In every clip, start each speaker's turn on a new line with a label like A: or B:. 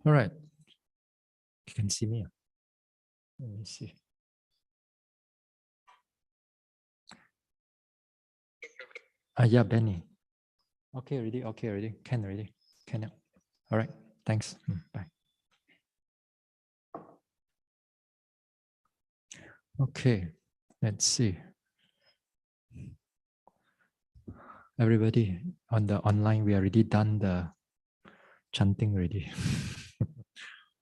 A: All right. You can see me. Let me see. Yeah, Benny. Okay, ready. Okay, ready. Can ready. Can. All right. Thanks. Bye. Okay. Let's see. Everybody on the online, we already done the chanting already.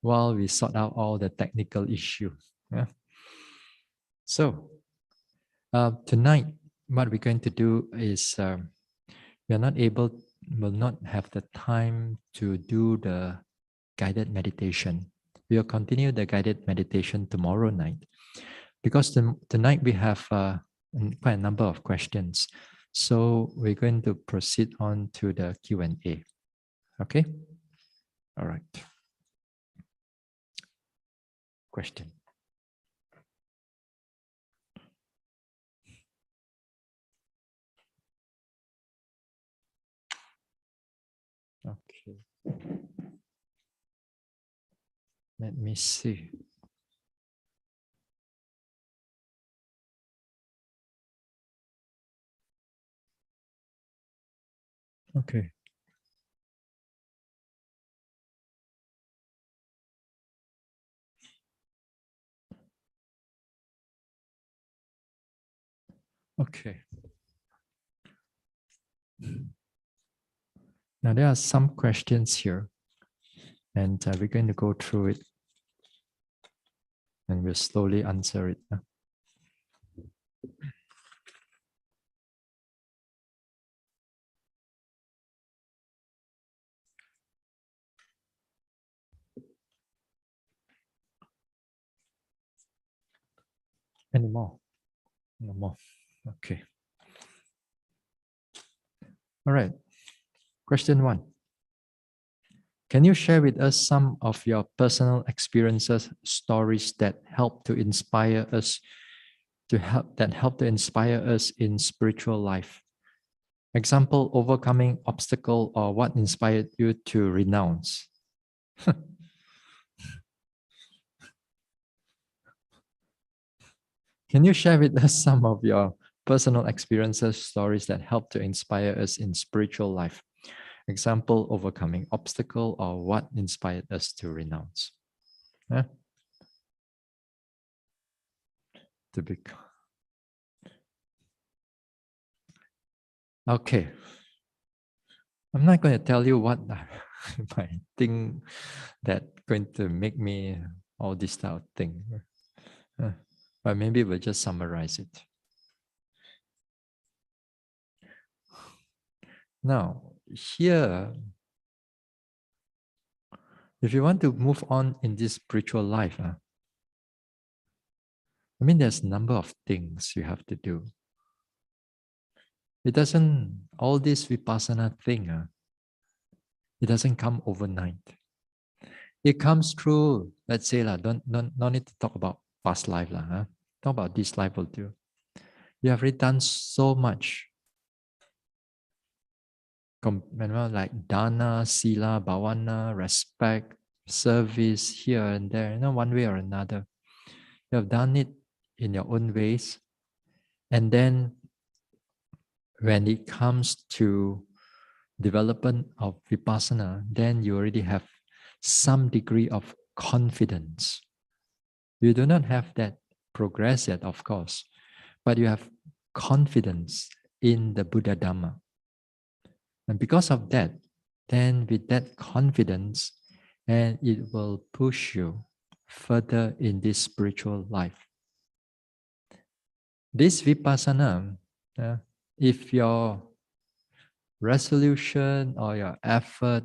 A: While we sort out all the technical issue. Yeah. So tonight, what we're going to do is we are not able, will not have the time to do the guided meditation. We will continue the guided meditation tomorrow night because tonight we have quite a number of questions. So we're going to proceed on to the Q&A. Okay? All right. Question. Okay. Let me see. Okay. Okay. Now there are some questions here, and we're going to go through it, and we'll slowly answer it. Any more? No more. Okay. All right. Question 1. Can you share with us some of your personal experiences, stories that help to inspire us, help to inspire us in spiritual life? Example, overcoming obstacle or what inspired you to renounce? Can you share with us some of your personal experiences, stories that help to inspire us in spiritual life? Example, overcoming obstacle or what inspired us to renounce? Yeah. To become. Okay. I'm not going to tell you what I think that going to make me all this type of thing. But maybe we'll just summarize it. Now, here, if you want to move on in this spiritual life, I mean, there's a number of things you have to do. It doesn't, all this Vipassana thing, it doesn't come overnight. It comes through, let's say, don't need to talk about past life. Talk about this life will do. You have already done so much. Like dana, sila, bhavana, respect, service here and there, one way or another. You have done it in your own ways. And then when it comes to development of Vipassana, then you already have some degree of confidence. You do not have that progress yet, of course, but you have confidence in the Buddha Dhamma. And because of that, then with that confidence, and it will push you further in this spiritual life. This Vipassana, if your resolution or your effort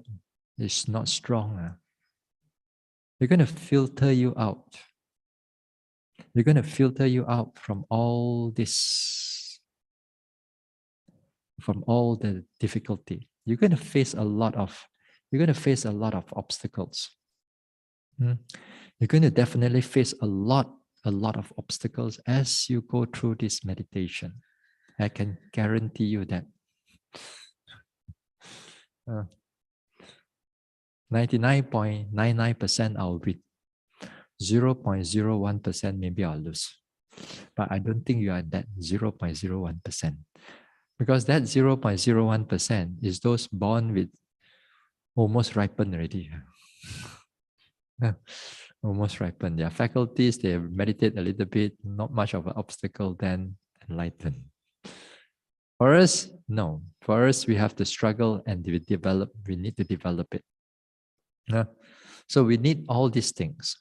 A: is not strong, they're going to filter you out. They're going to filter you out from all this, from all the difficulty. You're going to face a lot of obstacles. You're going to definitely face a lot of obstacles as you go through this meditation. I can guarantee you that. 99.99% I'll win. 0.01% maybe I'll lose. But I don't think you are that 0.01%. Because that 0.01% is those born with almost ripened already. Almost ripened. Their faculties, they meditate a little bit, not much of an obstacle, then enlighten. For us, no. For us, we have to struggle and we need to develop it. So we need all these things.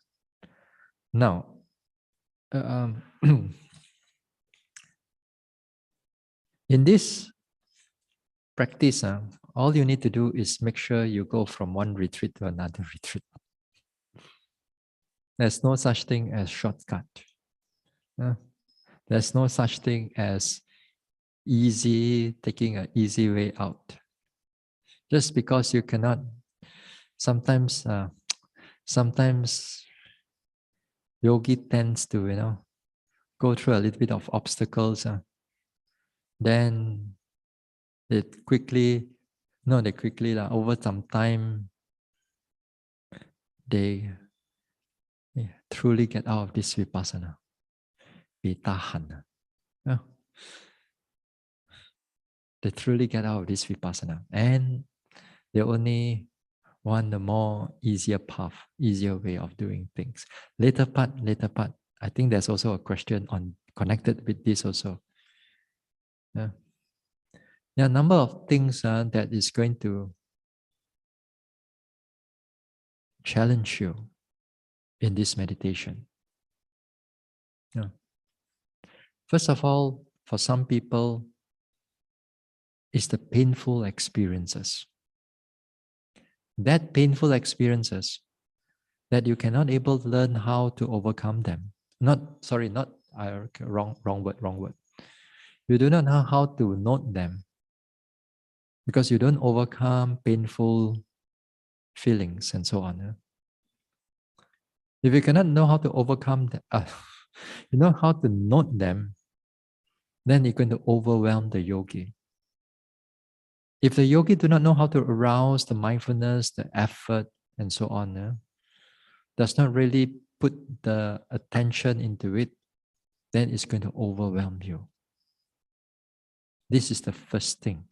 A: Now, in this practice, all you need to do is make sure you go from one retreat to another retreat. There's no such thing as shortcut. There's no such thing as taking an easy way out. Just because you cannot, sometimes yogi tends to, go through a little bit of obstacles. Then they quickly, over some time, they truly get out of this vipassana. Vitahan. They truly get out of this vipassana. And they only want the more easier path, easier way of doing things. Later part, I think there's also a question connected with this also. There are a number of things that is going to challenge you in this meditation. First of all, for some people, it's the painful experiences. That painful experiences that you cannot able to learn how to overcome them. Wrong word. You do not know how to note them because you don't overcome painful feelings and so on. If you cannot know how to overcome them, you know how to note them, then you're going to overwhelm the yogi. If the yogi do not know how to arouse the mindfulness, the effort, and so on, does not really put the attention into it, then it's going to overwhelm you. This is the first thing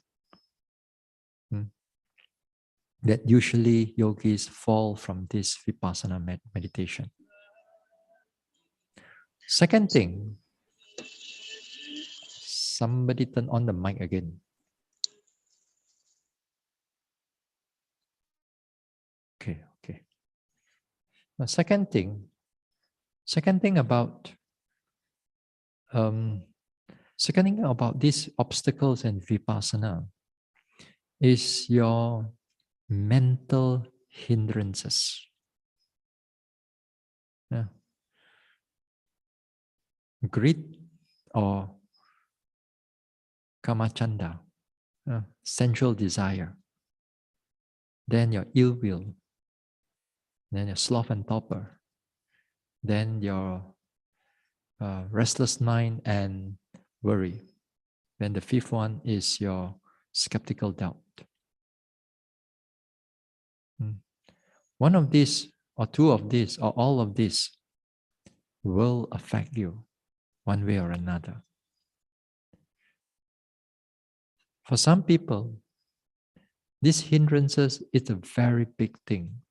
A: that usually yogis fall from this vipassana meditation. Second thing, somebody turn on the mic again. Okay. The second thing about these obstacles and vipassana is your mental hindrances. Greed or kamachanda, sensual desire. Then your ill will. Then your sloth and torpor. Then your restless mind and worry. Then the fifth one is your skeptical doubt. One of these, or two of these, or all of these will affect you one way or another. For some people, these hindrances is a very big thing.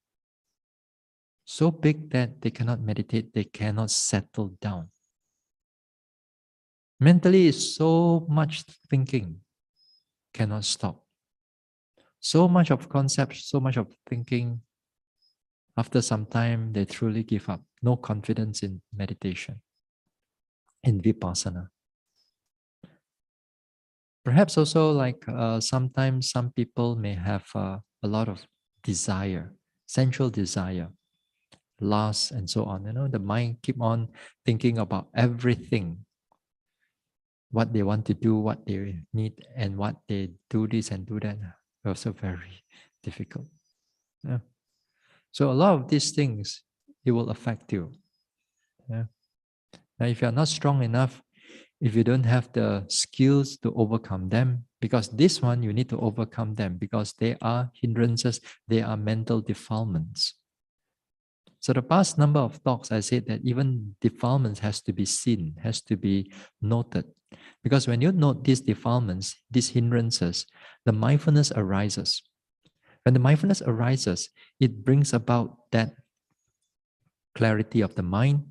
A: So big that they cannot meditate, they cannot settle down. Mentally, so much thinking cannot stop. So much of concepts, so much of thinking, after some time, they truly give up. No confidence in meditation, in vipassana. Perhaps also sometimes some people may have a lot of desire, sensual desire, lust and so on. The mind keep on thinking about everything, what they want to do, what they need, and what they do this and do that. Also very difficult. So a lot of these things, it will affect you. Now, if you're not strong enough, if you don't have the skills to overcome them, Because this one, you need to overcome them because they are hindrances, they are mental defilements. So the past number of talks, I said that even defilements has to be seen, has to be noted. Because when you note these defilements, these hindrances, the mindfulness arises. When the mindfulness arises, it brings about that clarity of the mind,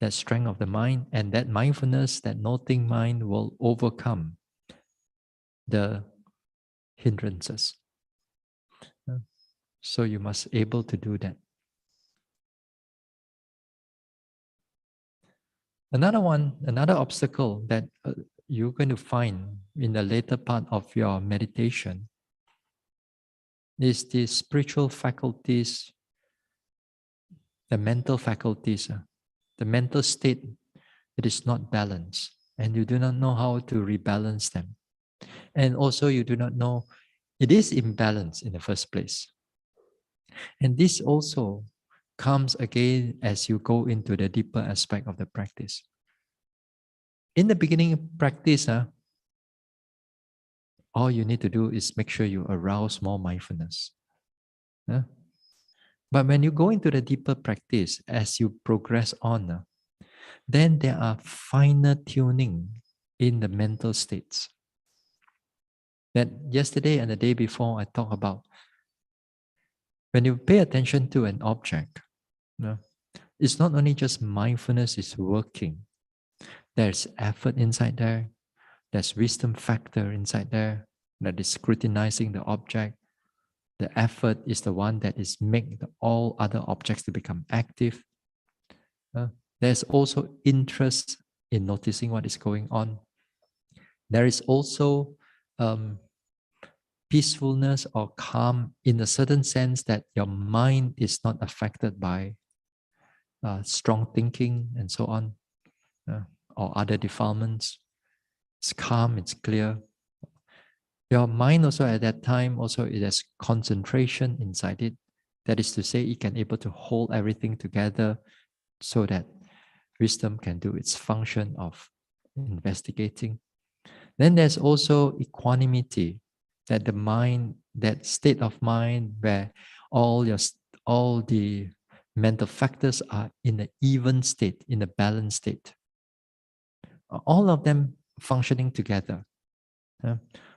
A: that strength of the mind, and that mindfulness, that noting mind will overcome the hindrances. So you must able to do that. Another obstacle that you're going to find in the later part of your meditation is the spiritual faculties, the mental faculties, the mental state that is not balanced, and you do not know how to rebalance them. And also you do not know it is imbalanced in the first place. And this also comes again as you go into the deeper aspect of the practice. In the beginning practice, all you need to do is make sure you arouse more mindfulness. But when you go into the deeper practice, as you progress on, then there are finer tuning in the mental states. That yesterday and the day before I talked about. When you pay attention to an object, it's not only just mindfulness is working. There's effort inside there. There's wisdom factor inside there that is scrutinizing the object. The effort is the one that is making all other objects to become active. There's also interest in noticing what is going on. There is also peacefulness or calm in a certain sense that your mind is not affected by strong thinking and so on, or other defilements. It's calm, it's clear. Your mind also at that time, also it has concentration inside it. That is to say, it can able to hold everything together so that wisdom can do its function of investigating. Then there's also equanimity, that the mind, that state of mind where all the mental factors are in an even state, in a balanced state. All of them functioning together.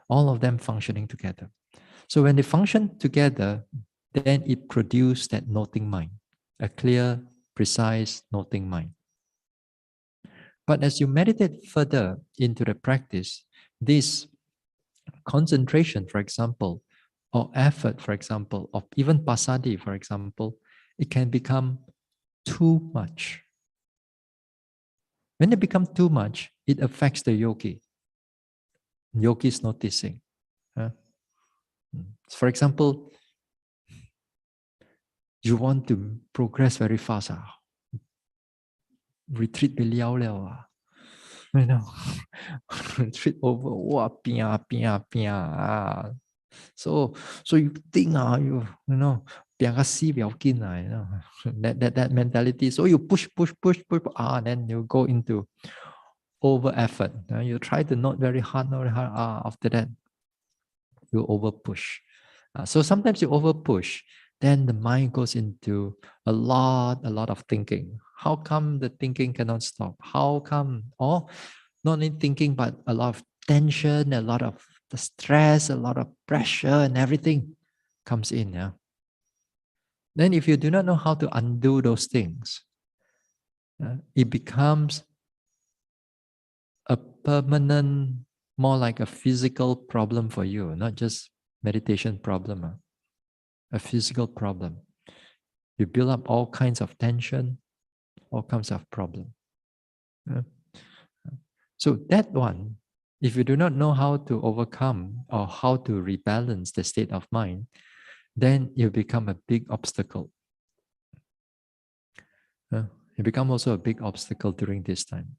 A: All of them functioning together. So when they function together, then it produces that noting mind, a clear, precise noting mind. But as you meditate further into the practice, this concentration, for example, or effort, for example, or even passaddhi, for example, it can become too much. When it becomes too much, it affects the yogi. Yogi is noticing. For example, you want to progress very fast. Retreat ไป了了 you know, retreat over. So you think you know, 拼個死不要緊 you know, that mentality. So you push, then you go into over effort. You try to not very hard. After that, you over push. So sometimes you over push, then the mind goes into a lot of thinking. How come the thinking cannot stop? How come? Or not only thinking, but a lot of tension, a lot of the stress, a lot of pressure, and everything comes in. Yeah. Then, if you do not know how to undo those things, it becomes a permanent, more like a physical problem for you, not just meditation problem. A physical problem. You build up all kinds of tension, all kinds of problem. So that one, if you do not know how to overcome or how to rebalance the state of mind, then you become a big obstacle. You become also a big obstacle during this time.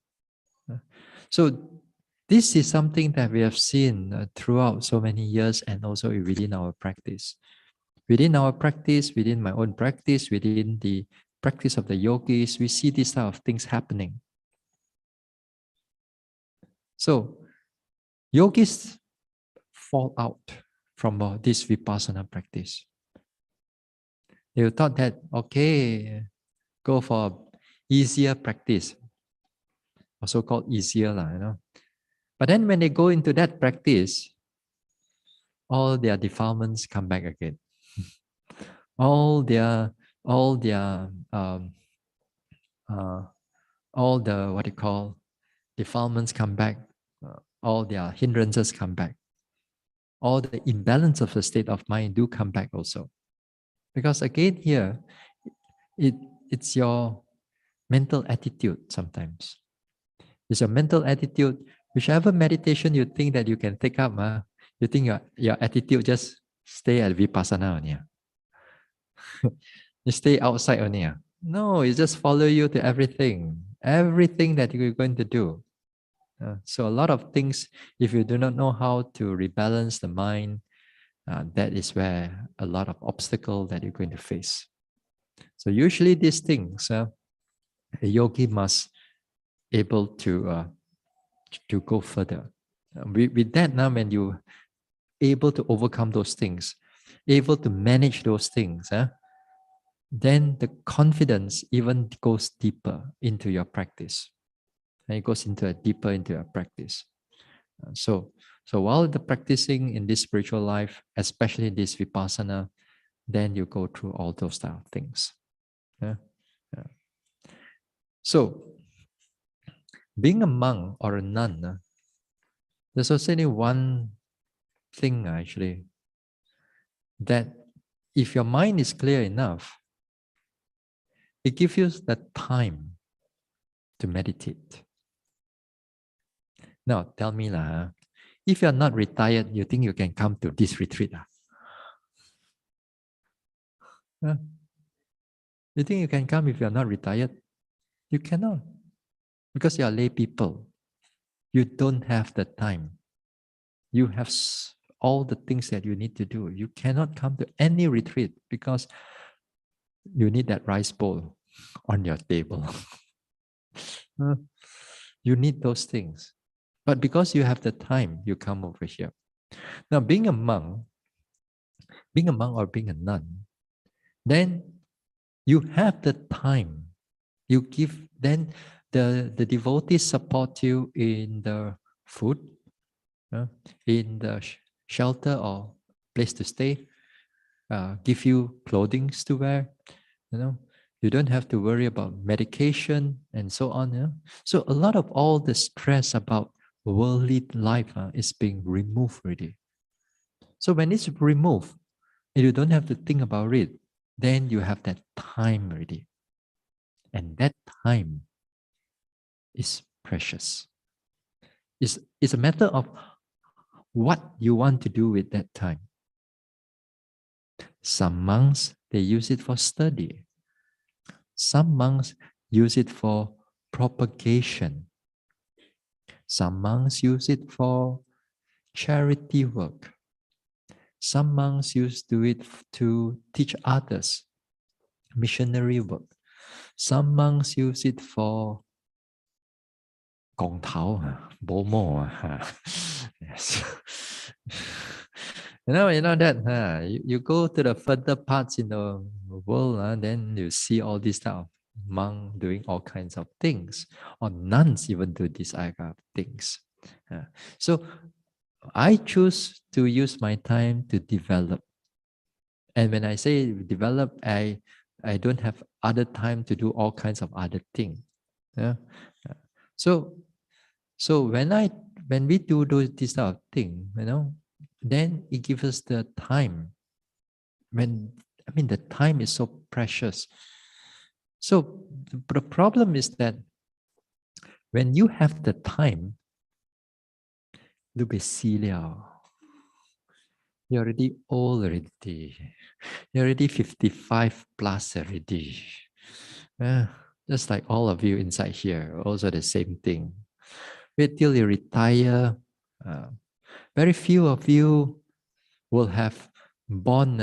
A: So this is something that we have seen throughout so many years and also within our practice. Within our practice, within my own practice, within the practice of the yogis, we see these type of things happening. So, yogis fall out from this Vipassana practice. They thought that, okay, go for easier practice, or so-called easier, But then when they go into that practice, all their defilements come back again. all their, all their, all the what you call defilements come back. All their hindrances come back. All the imbalance of the state of mind do come back also. Because again here, it's your mental attitude sometimes. It's your mental attitude. Whichever meditation you think that you can take up, you think your attitude just stay at Vipassana only. You stay outside only. No, it just follow you to everything. Everything that you're going to do. So a lot of things, if you do not know how to rebalance the mind, that is where a lot of obstacle that you're going to face. So usually these things, a yogi must able to go further. With that now, when you able to overcome those things, able to manage those things, then the confidence even goes deeper into your practice. And it goes deeper into your practice. So while the practicing in this spiritual life, especially this Vipassana, then you go through all those type of things. Yeah? Yeah. So, being a monk or a nun, there's also only one thing actually, that if your mind is clear enough, it gives you the time to meditate. Now, tell me, if you're not retired, you think you can come to this retreat? You think you can come if you're not retired? You cannot. Because you are lay people. You don't have the time. You have all the things that you need to do. You cannot come to any retreat because you need that rice bowl on your table. You need those things. But because you have the time, you come over here. Now, being a monk or being a nun, then you have the time. You give, then the devotees support you in the food, in the shelter or place to stay, give you clothing to wear, you don't have to worry about medication and so on. So a lot of all the stress about worldly life is being removed already. So when it's removed, and you don't have to think about it, then you have that time already. And that time is precious. It's a matter of what you want to do with that time. Some monks, they use it for study. Some monks use it for propagation. Some monks use it for charity work. Some monks do it to teach others, missionary work. Some monks use it for gong tao, bomo. Yes. You know that you go to the further parts in the world, then you see all these type of monks doing all kinds of things, or nuns even do these kind of things. So I choose to use my time to develop. And when I say develop, I don't have other time to do all kinds of other things. Yeah. So when we do this type of thing, then it gives us the time. The time is so precious. So the problem is that when you have the time, you're already old already. You're already 55 plus already. Just like all of you inside here, also the same thing. Wait till you retire. Very few of you will have born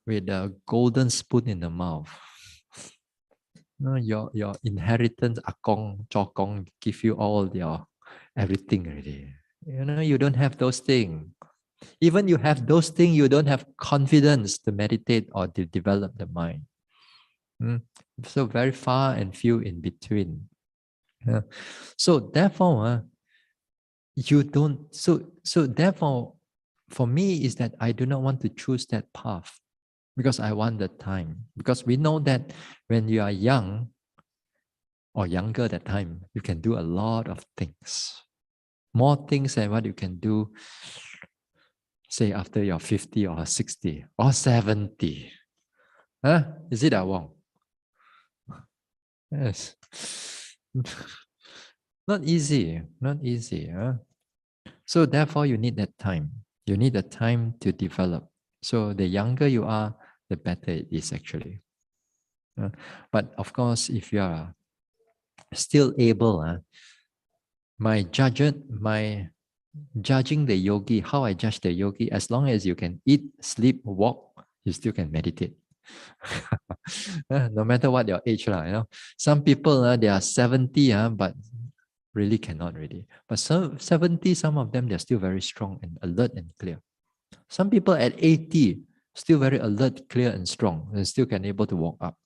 A: with a golden spoon in the mouth. Your inheritance, akong, chokong, give you all your everything already. You don't have those things. Even you have those things, you don't have confidence to meditate or to develop the mind. So very far and few in between. So therefore, you don't. So therefore, for me is that I do not want to choose that path because I want the time. Because we know that when you are young or younger that time, you can do a lot of things, more things than what you can do, say after you're 50 or 60 or 70. Huh? Is it that wrong? Yes. Not easy, not easy. Huh? So therefore, you need that time. You need the time to develop. So the younger you are, the better it is actually. But of course, if you are still able, my judging the yogi, how I judge the yogi, as long as you can eat, sleep, walk, you still can meditate. No matter what your age, some people they are 70, but really cannot really. But some 70, some of them they're still very strong and alert and clear. Some people at 80 still very alert, clear, and strong, and still can able to walk up.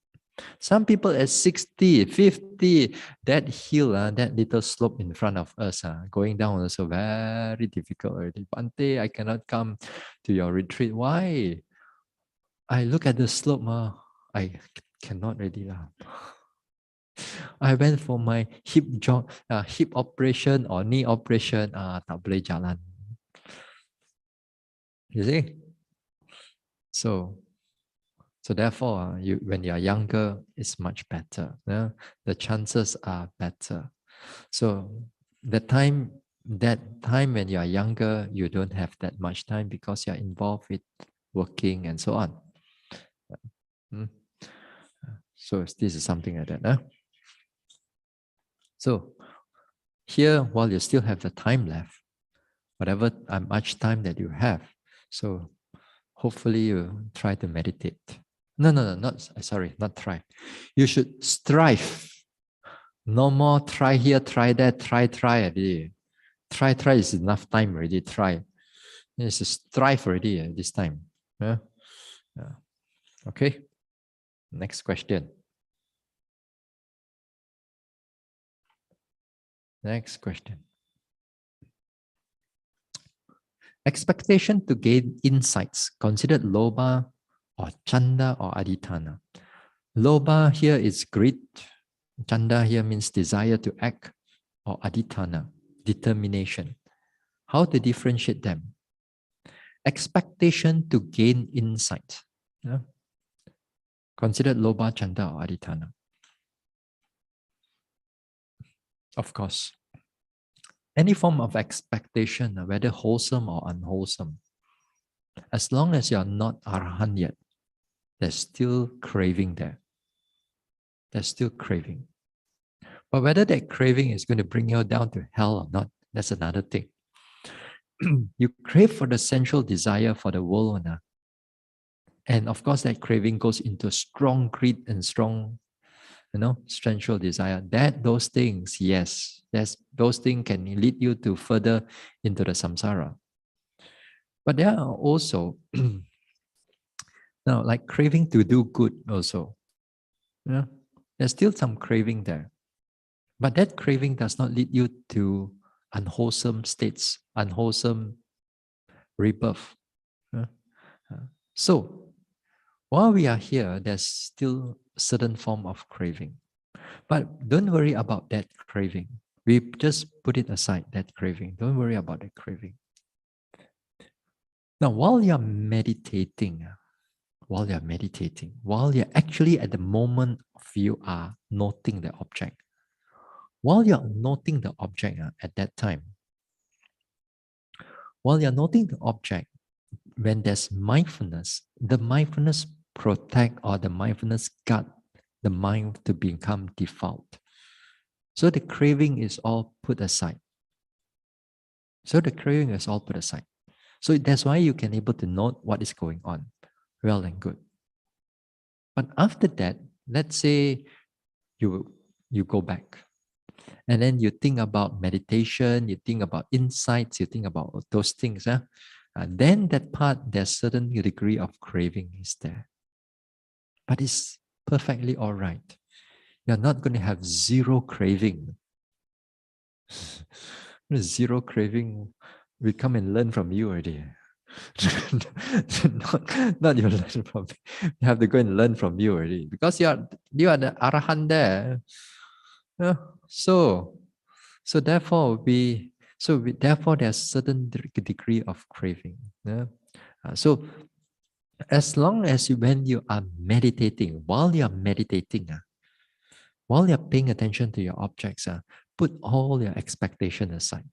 A: Some people at 60, 50, that hill, that little slope in front of us, going down also very difficult already. Bhante, I cannot come to your retreat. Why? I look at the slope, I cannot really. I went for my hip operation or knee operation, tak boleh jalan. You see? So therefore, when you are younger, it's much better. The chances are better. So that time when you are younger, you don't have that much time because you are involved with working and so on. So this is something like that. So here, while you still have the time left, whatever much time that you have, so hopefully you try to meditate. No, not try. You should strive. No more try here, try that, try already. Try is enough time already. Try. It's a strive already this time. Yeah. Okay. Next question. Next question. Expectation to gain insights, considered lobha or chanda or adhitthana. Lobha here is greed. Chanda here means desire to act, or adhitthana, determination. How to differentiate them? Expectation to gain insight. Considered lobha, chanda, or adhitthana. Of course, any form of expectation, whether wholesome or unwholesome, as long as you're not arahant yet, there's still craving there. There's still craving. But whether that craving is going to bring you down to hell or not, that's another thing. You crave for the sensual desire for the world, and of course that craving goes into strong greed and strong, sensual desire. Those things, yes, those things can lead you to further into the samsara. But there are also now like craving to do good also. There's still some craving there. But that craving does not lead you to unwholesome states, unwholesome rebirth. So while we are here, there's still a certain form of craving. But don't worry about that craving. We just put it aside, that craving. Don't worry about that craving. Now, while you're meditating, while you're actually at the moment of you are noting the object, while you're noting the object at that time, while you're noting the object, when there's mindfulness, the mindfulness protect or the mindfulness guard the mind to become default. So the craving is all put aside. So that's why you can able to note what is going on. Well and good. But after that, let's say you go back. And then you think about meditation, you think about insights, you think about those things. then that part, there's certain degree of craving is there. But it's perfectly all right. You're not going to have zero craving. Zero craving, we come and learn from you already. not you learn from me. You have to go and learn from you already. Because you are the Arahant there. Yeah. So therefore therefore there's certain degree of craving. Yeah. So as long as when you are meditating, while you're meditating, while you're paying attention to your objects, put all your expectation aside.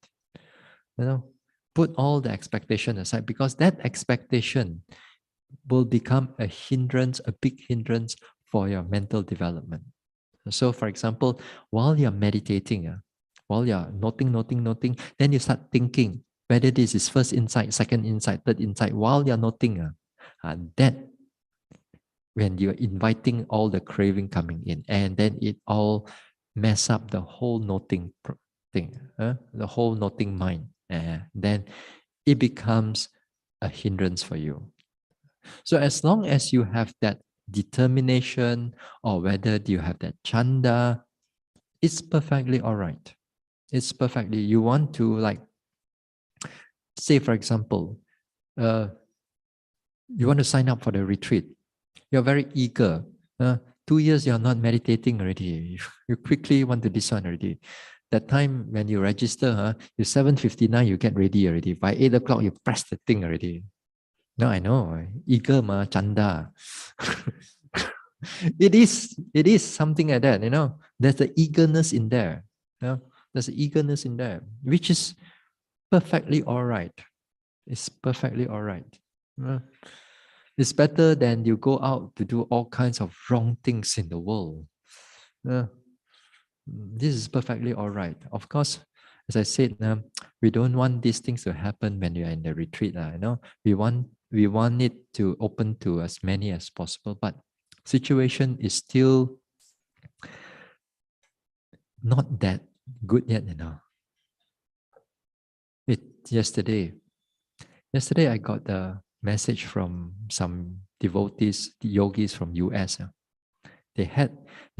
A: Put all the expectation aside, because that expectation will become a hindrance, a big hindrance for your mental development. So, for example, while you're meditating, while you're noting, then you start thinking whether this is first insight, second insight, third insight. While you're noting, that when you're inviting all the craving coming in, and then it all mess up the whole noting thing, the whole noting mind, then it becomes a hindrance for you. So as long as you have that determination, or whether you have that chanda, it's perfectly all right. It's perfectly, you want to, like, say for example, you want to sign up for the retreat. You're very eager. 2 years you're not meditating already. You quickly want to this one already. That time when you register, you 7:59, you get ready already. By 8 o'clock, you press the thing already. No, I know. Eager ma, chanda. It is something like that, There's the eagerness in there. There's the eagerness in there, which is perfectly all right. It's perfectly all right. It's better than you go out to do all kinds of wrong things in the world. This is perfectly all right. Of course, as I said, we don't want these things to happen when you're in the retreat. We want it to open to as many as possible, but situation is still not that good yet. Yesterday I got a message from some devotees, yogis from US. They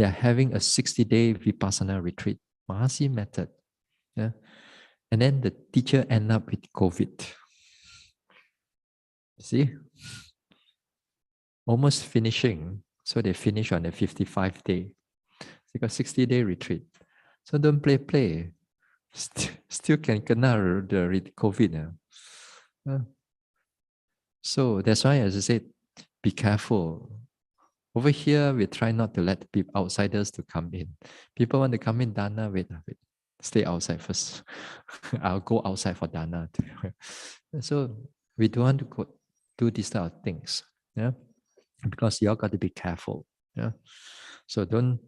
A: are having a 60-day Vipassana retreat, Mahasi method. Yeah. And then the teacher ended up with COVID. See? Almost finishing. So they finish on the 55th day. They got 60-day retreat. So don't play. Still can kena the COVID. So that's why, as I said, be careful. Over here, we try not to let people, outsiders to come in. People want to come in, Dana, wait. Stay outside first. I'll go outside for Dana. So we don't want to do these type of things. Yeah. Because you all got to be careful. Yeah. So don't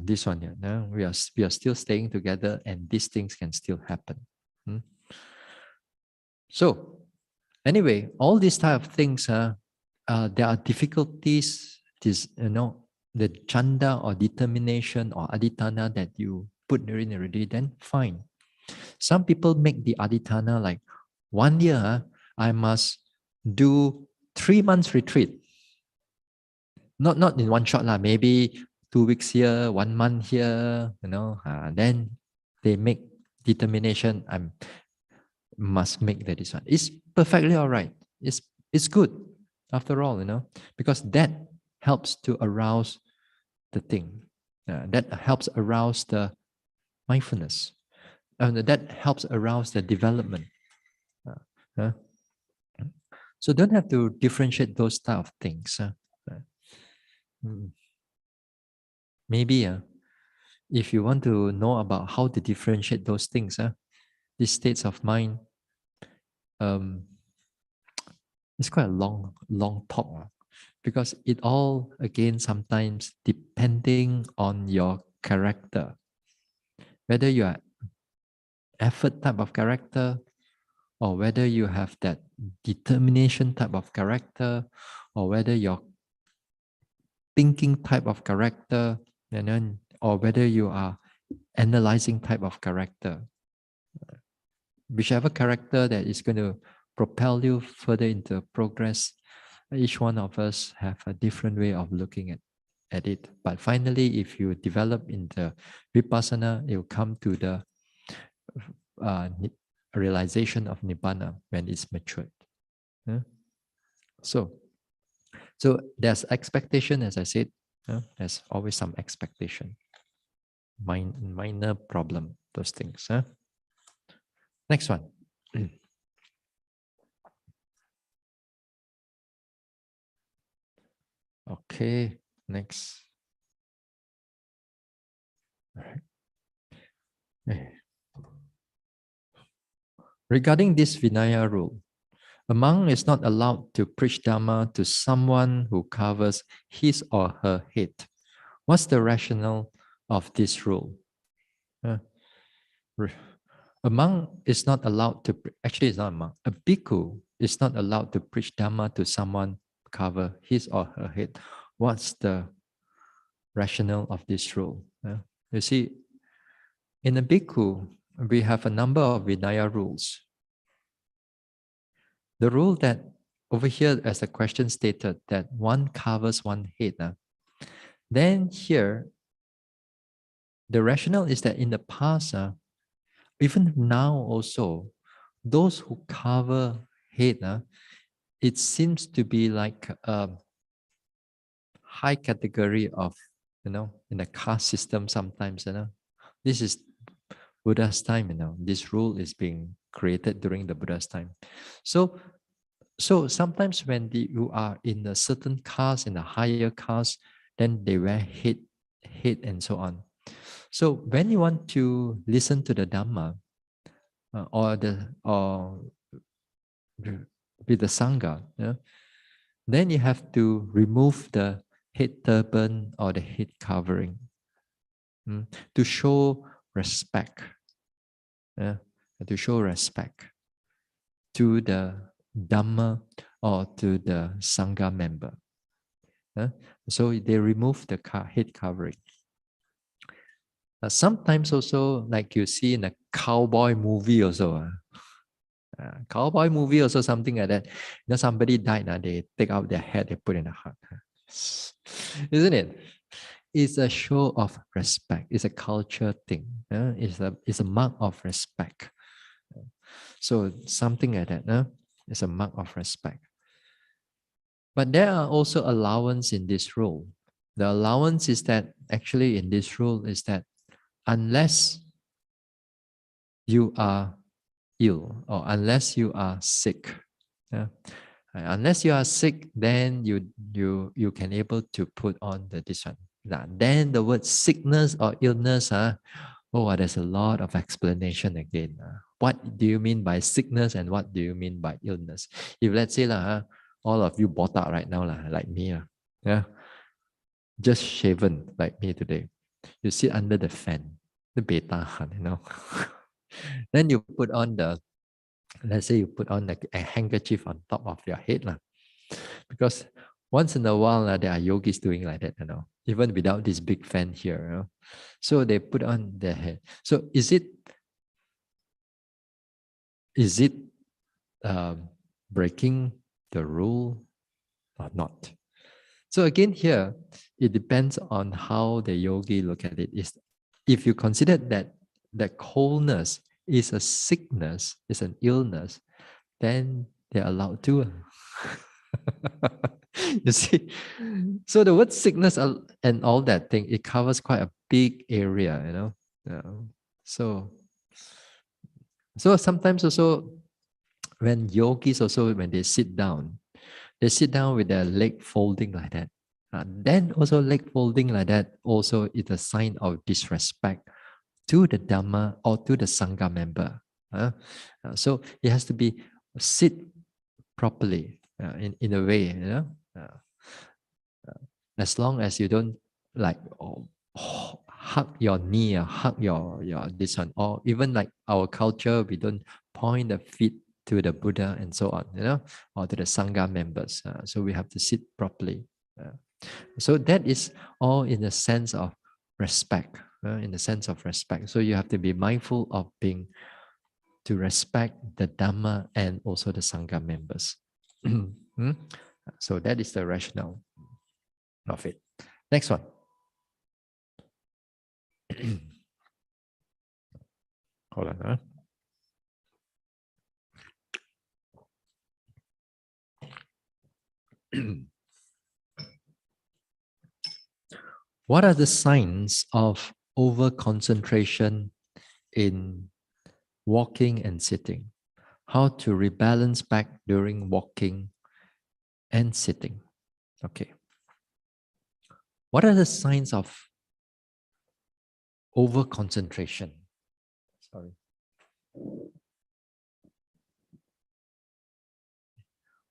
A: this one yet. Yeah? We are still staying together, and these things can still happen. So anyway, all these type of things, there are difficulties. The chanda or determination or aditana that you put in already, then fine. Some people make the aditana like 1 year, I must do 3 months retreat. Not in one shot, maybe 2 weeks here, 1 month here, then they make determination, I must make that this one. It's perfectly all right. It's good after all, because that helps to arouse the thing. That helps arouse the mindfulness. That helps arouse the development. So don't have to differentiate those type of things. Maybe if you want to know about how to differentiate those things, these states of mind, it's quite a long talk, because it all, again, sometimes depending on your character, whether you are effort type of character, or whether you have that determination type of character, or whether you're thinking type of character, and then, or whether you are analyzing type of character. Whichever character that is going to propel you further into progress. Each one of us have a different way of looking at it. But finally, if you develop in the Vipassana, you come to the realization of Nibbana when it's matured. Yeah? So there's expectation, as I said. There's always some expectation. Minor problem, those things. Next one. Okay, next. All right. Regarding this Vinaya rule, a monk is not allowed to preach Dhamma to someone who covers his or her head. What's the rationale of this rule? A monk is not allowed to, actually it's not a monk, a bhikkhu is not allowed to preach Dhamma to someone cover his or her head. What's the rationale of this rule? You see, in a bhikkhu, we have a number of Vinaya rules. The rule that over here, as the question stated, that one covers one head. Then here, the rationale is that in the past, even now also, those who cover head, it seems to be like a high category of, in the caste system sometimes, This is Buddha's time, This rule is being created during the Buddha's time. So sometimes when you are in a certain caste, in a higher caste, then they wear head and so on. So when you want to listen to the Dhamma, or with the Sangha, then you have to remove the head turban or the head covering to show respect. To show respect to the Dhamma or to the Sangha member. So they remove the head covering. Sometimes also, like you see in a cowboy movie also. Cowboy movie also something like that. Somebody died, they take out their head, they put in a heart. Isn't it? It's a show of respect. It's a culture thing. It's a mark of respect. So something like that. It's a mark of respect. But there are also allowance in this rule. The allowance is that actually in this rule is that unless you are ill or unless you are sick, unless you are sick, then you can able to put on this one. Then the word sickness or illness, there's a lot of explanation again. What do you mean by sickness and what do you mean by illness? If let's say all of you bought out right now, like me, just shaven like me today, you sit under the fan, the beta, then you put on let's say you put on a handkerchief on top of your head, because once in a while there are yogis doing like that, even without this big fan here. So they put on their head. So is it breaking the rule or not? So again here, it depends on how the yogi look at it. If you consider that coldness is a sickness, is an illness, then they're allowed to. You see, so the word sickness and all that thing, it covers quite a big area, So sometimes also when yogis also, when they sit down with their leg folding like that. Then also leg folding like that also is a sign of disrespect to the Dhamma or to the Sangha member. So it has to be sit properly in a way, as long as you don't like hug your knee or hug your this one, or even like our culture, we don't point the feet to the Buddha and so on, or to the Sangha members. So we have to sit properly. So that is all in the sense of respect, in the sense of respect. So you have to be mindful of being to respect the Dhamma and also the Sangha members. Hmm? So that is the rationale of it. Next one. Hold on. Huh? What are the signs of over concentration in walking and sitting? How to rebalance back during walking and sitting? Okay. What are the signs of over concentration? Sorry.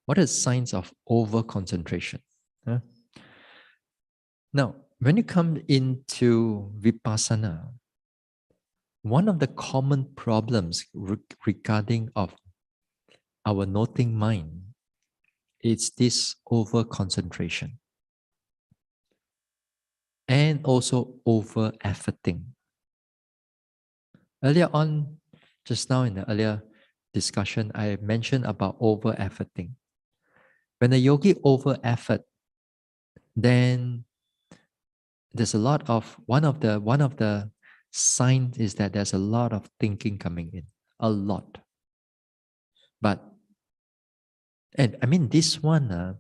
A: What are signs of over concentration? Huh? Now, when you come into Vipassana, one of the common problems regarding of our noting mind is this over concentration and also over efforting. Earlier on, just now in the earlier discussion, I mentioned about over efforting. When a yogi over effort, then there's a lot of one of the signs is that there's a lot of thinking coming in, a lot. But and I mean this one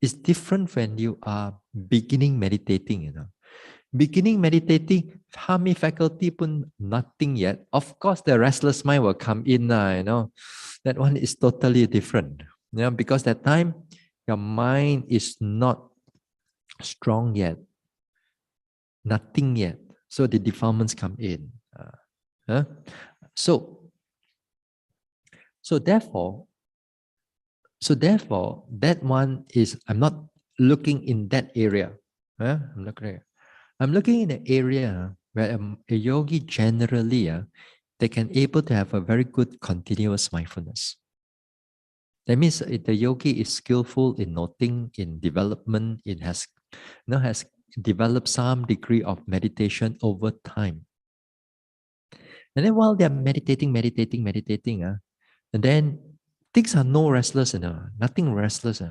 A: is different when you are beginning meditating, you know. Beginning meditating, Hami faculty pun nothing yet. Of course, the restless mind will come in, you know. That one is totally different. You know, because that time your mind is not strong yet. Nothing yet. So the defilements come in. So therefore, that one is, I'm not looking in that area. I'm looking in the area where a yogi generally, they can able to have a very good continuous mindfulness. That means if the yogi is skillful in noting, in development, it has, has developed some degree of meditation over time. And then while they're meditating, and then things are no restless, nothing restless.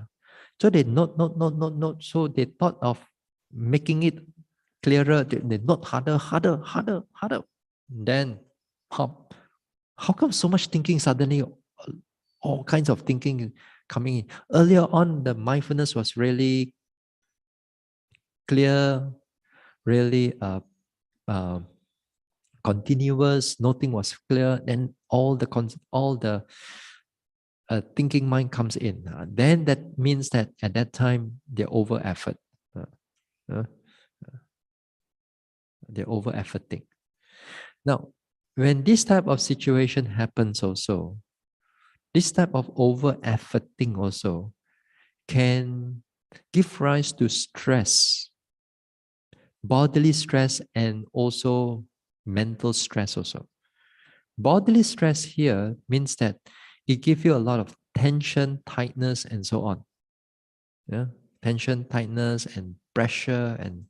A: So they note. So they thought of making it clearer. They note harder. Then how come so much thinking suddenly, all kinds of thinking coming in? Earlier on, the mindfulness was really clear, really continuous. Nothing was clear. Then all the thinking mind comes in. Then that means that at that time they're over effort. They're over efforting. Now, when this type of situation happens also, this type of over efforting also can give rise to stress, bodily stress, and also mental stress also. Bodily stress here means that it gives you a lot of tension, tightness, and so on. Yeah, tension, tightness, and pressure, and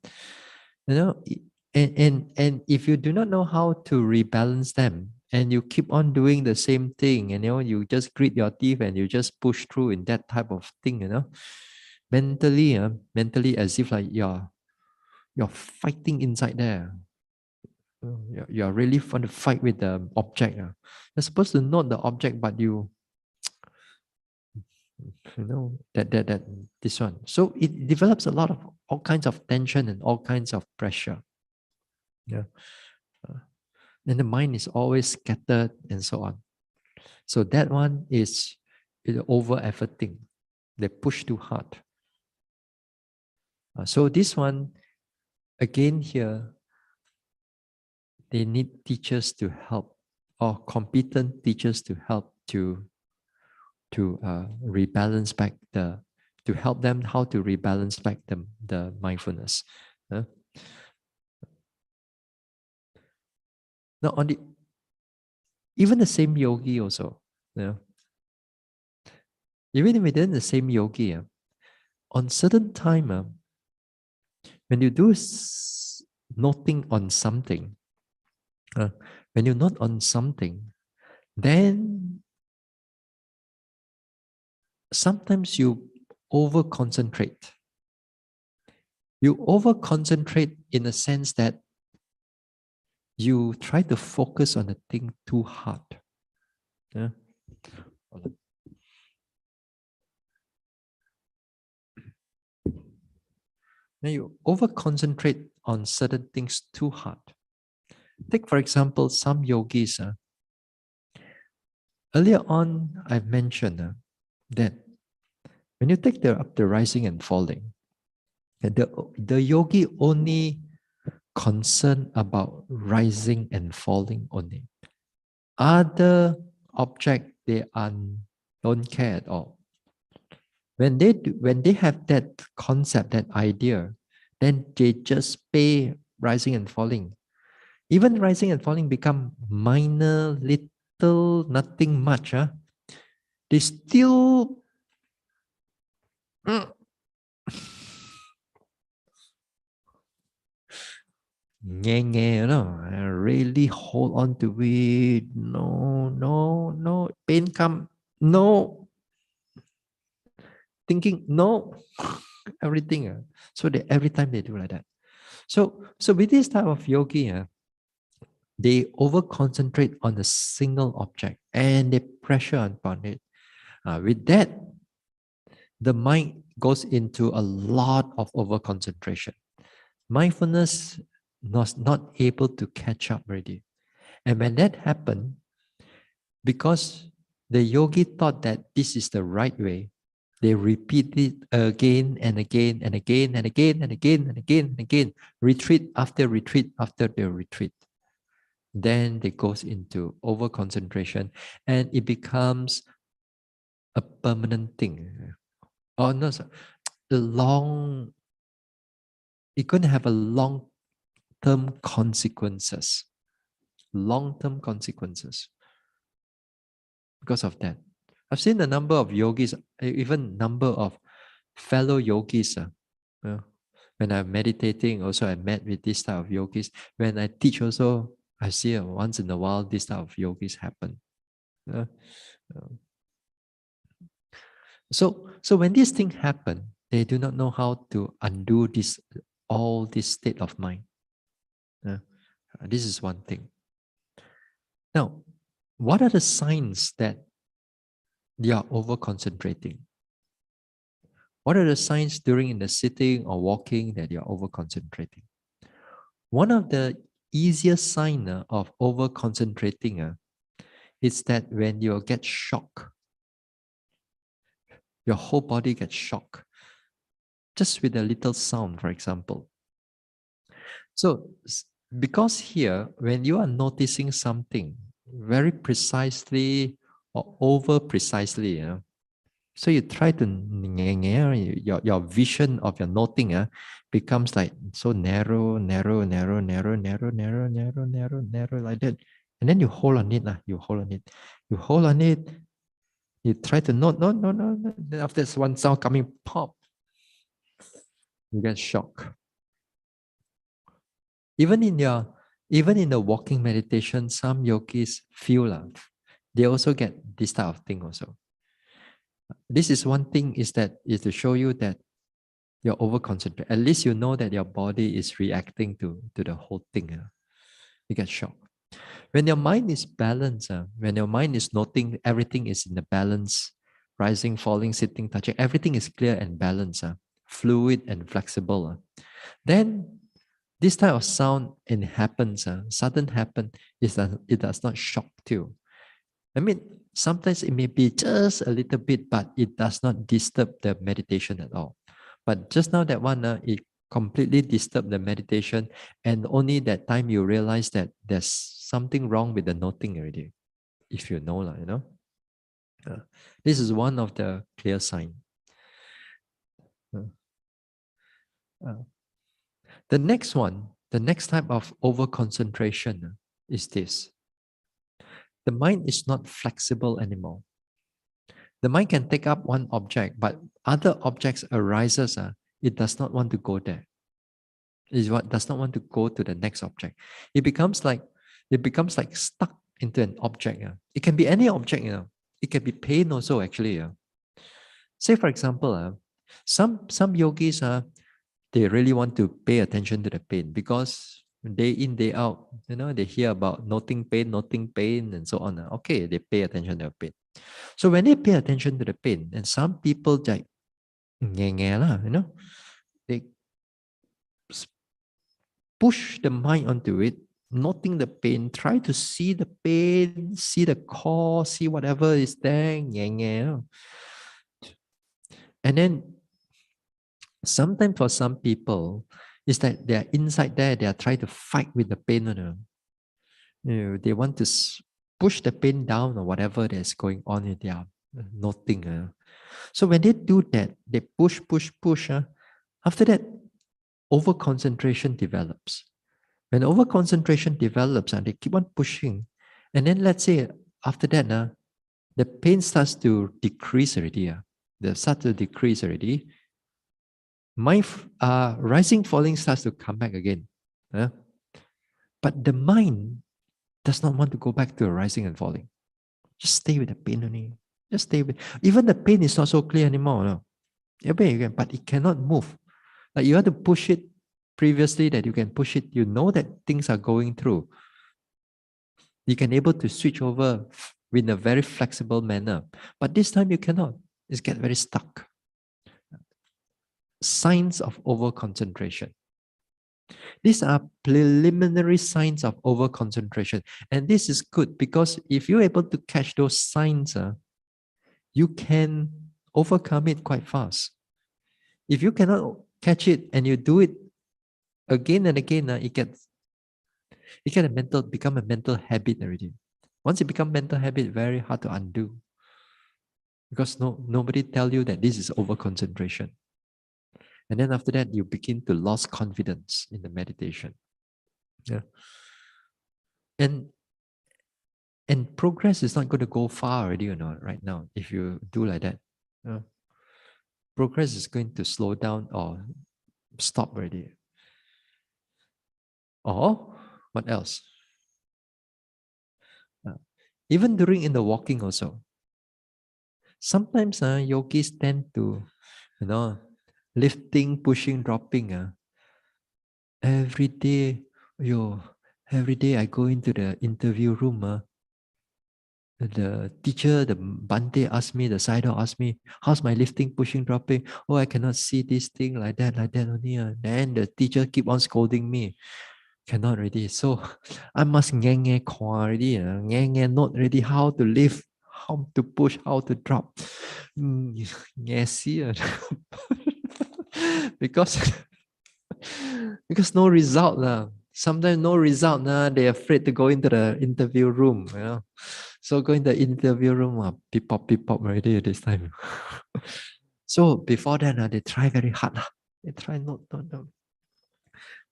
A: and if you do not know how to rebalance them, and you keep on doing the same thing, and you just grit your teeth and you just push through in that type of thing, mentally as if like you're fighting inside there. You're really want to fight with the object. You're supposed to know the object, but that this one. So it develops a lot of all kinds of tension and all kinds of pressure. Yeah. And the mind is always scattered and so on. So that one is over efforting. They push too hard. So this one, again here, they need teachers to help, or competent teachers to help to rebalance back to help them how to rebalance back the mindfulness. Now on the even the same yogi also, even within the same yogi, on certain time, when you do noting on something, When you note on something, then sometimes you over concentrate. You over concentrate in a sense that you try to focus on the thing too hard. Yeah? Now you over concentrate on certain things too hard. Take, for example, some yogis. Earlier on, I've mentioned that when you take up the rising and falling, the yogi only concerned about rising and falling only. Other object don't care at all. When they have that concept, that idea, then they just pay rising and falling. Even rising and falling become minor, little, nothing much. They still you know, really hold on to it. No, no, no. Pain come. No. Thinking, no. Everything. So they every time they do like that. So with this type of yogi, they over concentrate on a single object and they pressure upon it. With that, the mind goes into a lot of over concentration. Mindfulness was not able to catch up already. And when that happened, because the yogi thought that this is the right way, they repeat it again and again and again and again and again and again and again, retreat after retreat after the retreat. Then they goes into over concentration and it becomes a permanent thing. Oh no, the long, it's going to have a long-term consequences. Long-term consequences because of that. I've seen a number of yogis, even number of fellow yogis. When I'm meditating, also I met with this type of yogis. When I teach also, I see once in a while this type of yogis happen. Uh, so when this thing happen, they do not know how to undo all this state of mind. This is one thing. Now, what are the signs that they are over concentrating? What are the signs during in the sitting or walking that you are over concentrating? One of the easiest sign of over concentrating is that when you get shocked, your whole body gets shocked, just with a little sound, for example. So, because here, when you are noticing something very precisely or over precisely, so you try to your vision of your noting becomes like so narrow like that. And then you hold on it, you hold on it. You hold on it, you try to note, no. Then after this one sound coming, pop, you get shocked. Even in the walking meditation, some yogis feel they also get this type of thing also. This is one thing is to show you that you're over concentrated. At least you know that your body is reacting to the whole thing. You get shocked. When your mind is balanced, when your mind is noting everything is in the balance, rising, falling, sitting, touching, everything is clear and balanced, fluid and flexible. Then this type of sound sudden happen, it does not shock you. I mean, sometimes it may be just a little bit, but it does not disturb the meditation at all. But just now that one, it completely disturbed the meditation, and only that time you realize that there's something wrong with the noting already. If you know, this is one of the clear sign. The next one, the next type of over concentration is this. The mind is not flexible anymore. The mind can take up one object, but other objects arises, it does not want to go there. It does not want to go to the next object. It becomes like It becomes like stuck into an object. It can be any object. It can be pain also, actually. Say, for example, some yogis, they really want to pay attention to the pain because day in, day out, they hear about noting pain, and so on. Okay, they pay attention to the pain. So when they pay attention to the pain, and some people like, nghe lah, they push the mind onto it, noting the pain, try to see the pain, see the cause, see whatever is there, nghe. And then sometimes for some people, it's like they're inside there, they are trying to fight with the pain. They want to push the pain down or whatever that's going on in their noting. So when they do that, they push, push, push. After that, over concentration develops. When over concentration develops, and they keep on pushing, and then let's say after that, the pain starts to decrease already. They start to decrease already. Mind rising, falling starts to come back again. But the mind does not want to go back to rising and falling. Just stay with the pain only. Just stay with. Even the pain is not so clear anymore. No? But it cannot move. Like you have to push it previously that you can push it. You know that things are going through. You can able to switch over in a very flexible manner. But this time you cannot. It's get very stuck. Signs of over concentration. These are preliminary signs of over concentration. And this is good because if you're able to catch those signs, you can overcome it quite fast. If you cannot catch it and you do it again and again, it become a mental habit already. Once it become mental habit, very hard to undo. Because nobody tell you that this is over concentration. And then after that, you begin to lose confidence in the meditation. Yeah. And progress is not going to go far already, right now, if you do like that. Progress is going to slow down or stop already. Or what else? Even during in the walking also. Sometimes yogis tend to, lifting, pushing, dropping. Every day, every day I go into the interview room. The teacher, the Bhante asked me, the Sayadaw asked me, how's my lifting, pushing, dropping? Oh, I cannot see this thing like that only. Then the teacher keep on scolding me. Cannot already. So I must nghe already. Nghe not ready how to lift, how to push, how to drop. Nghe see. because no result. Sometimes no result. They're afraid to go into the interview room. So go in the interview room, peep pop already this time. So before that, they try very hard. They try not.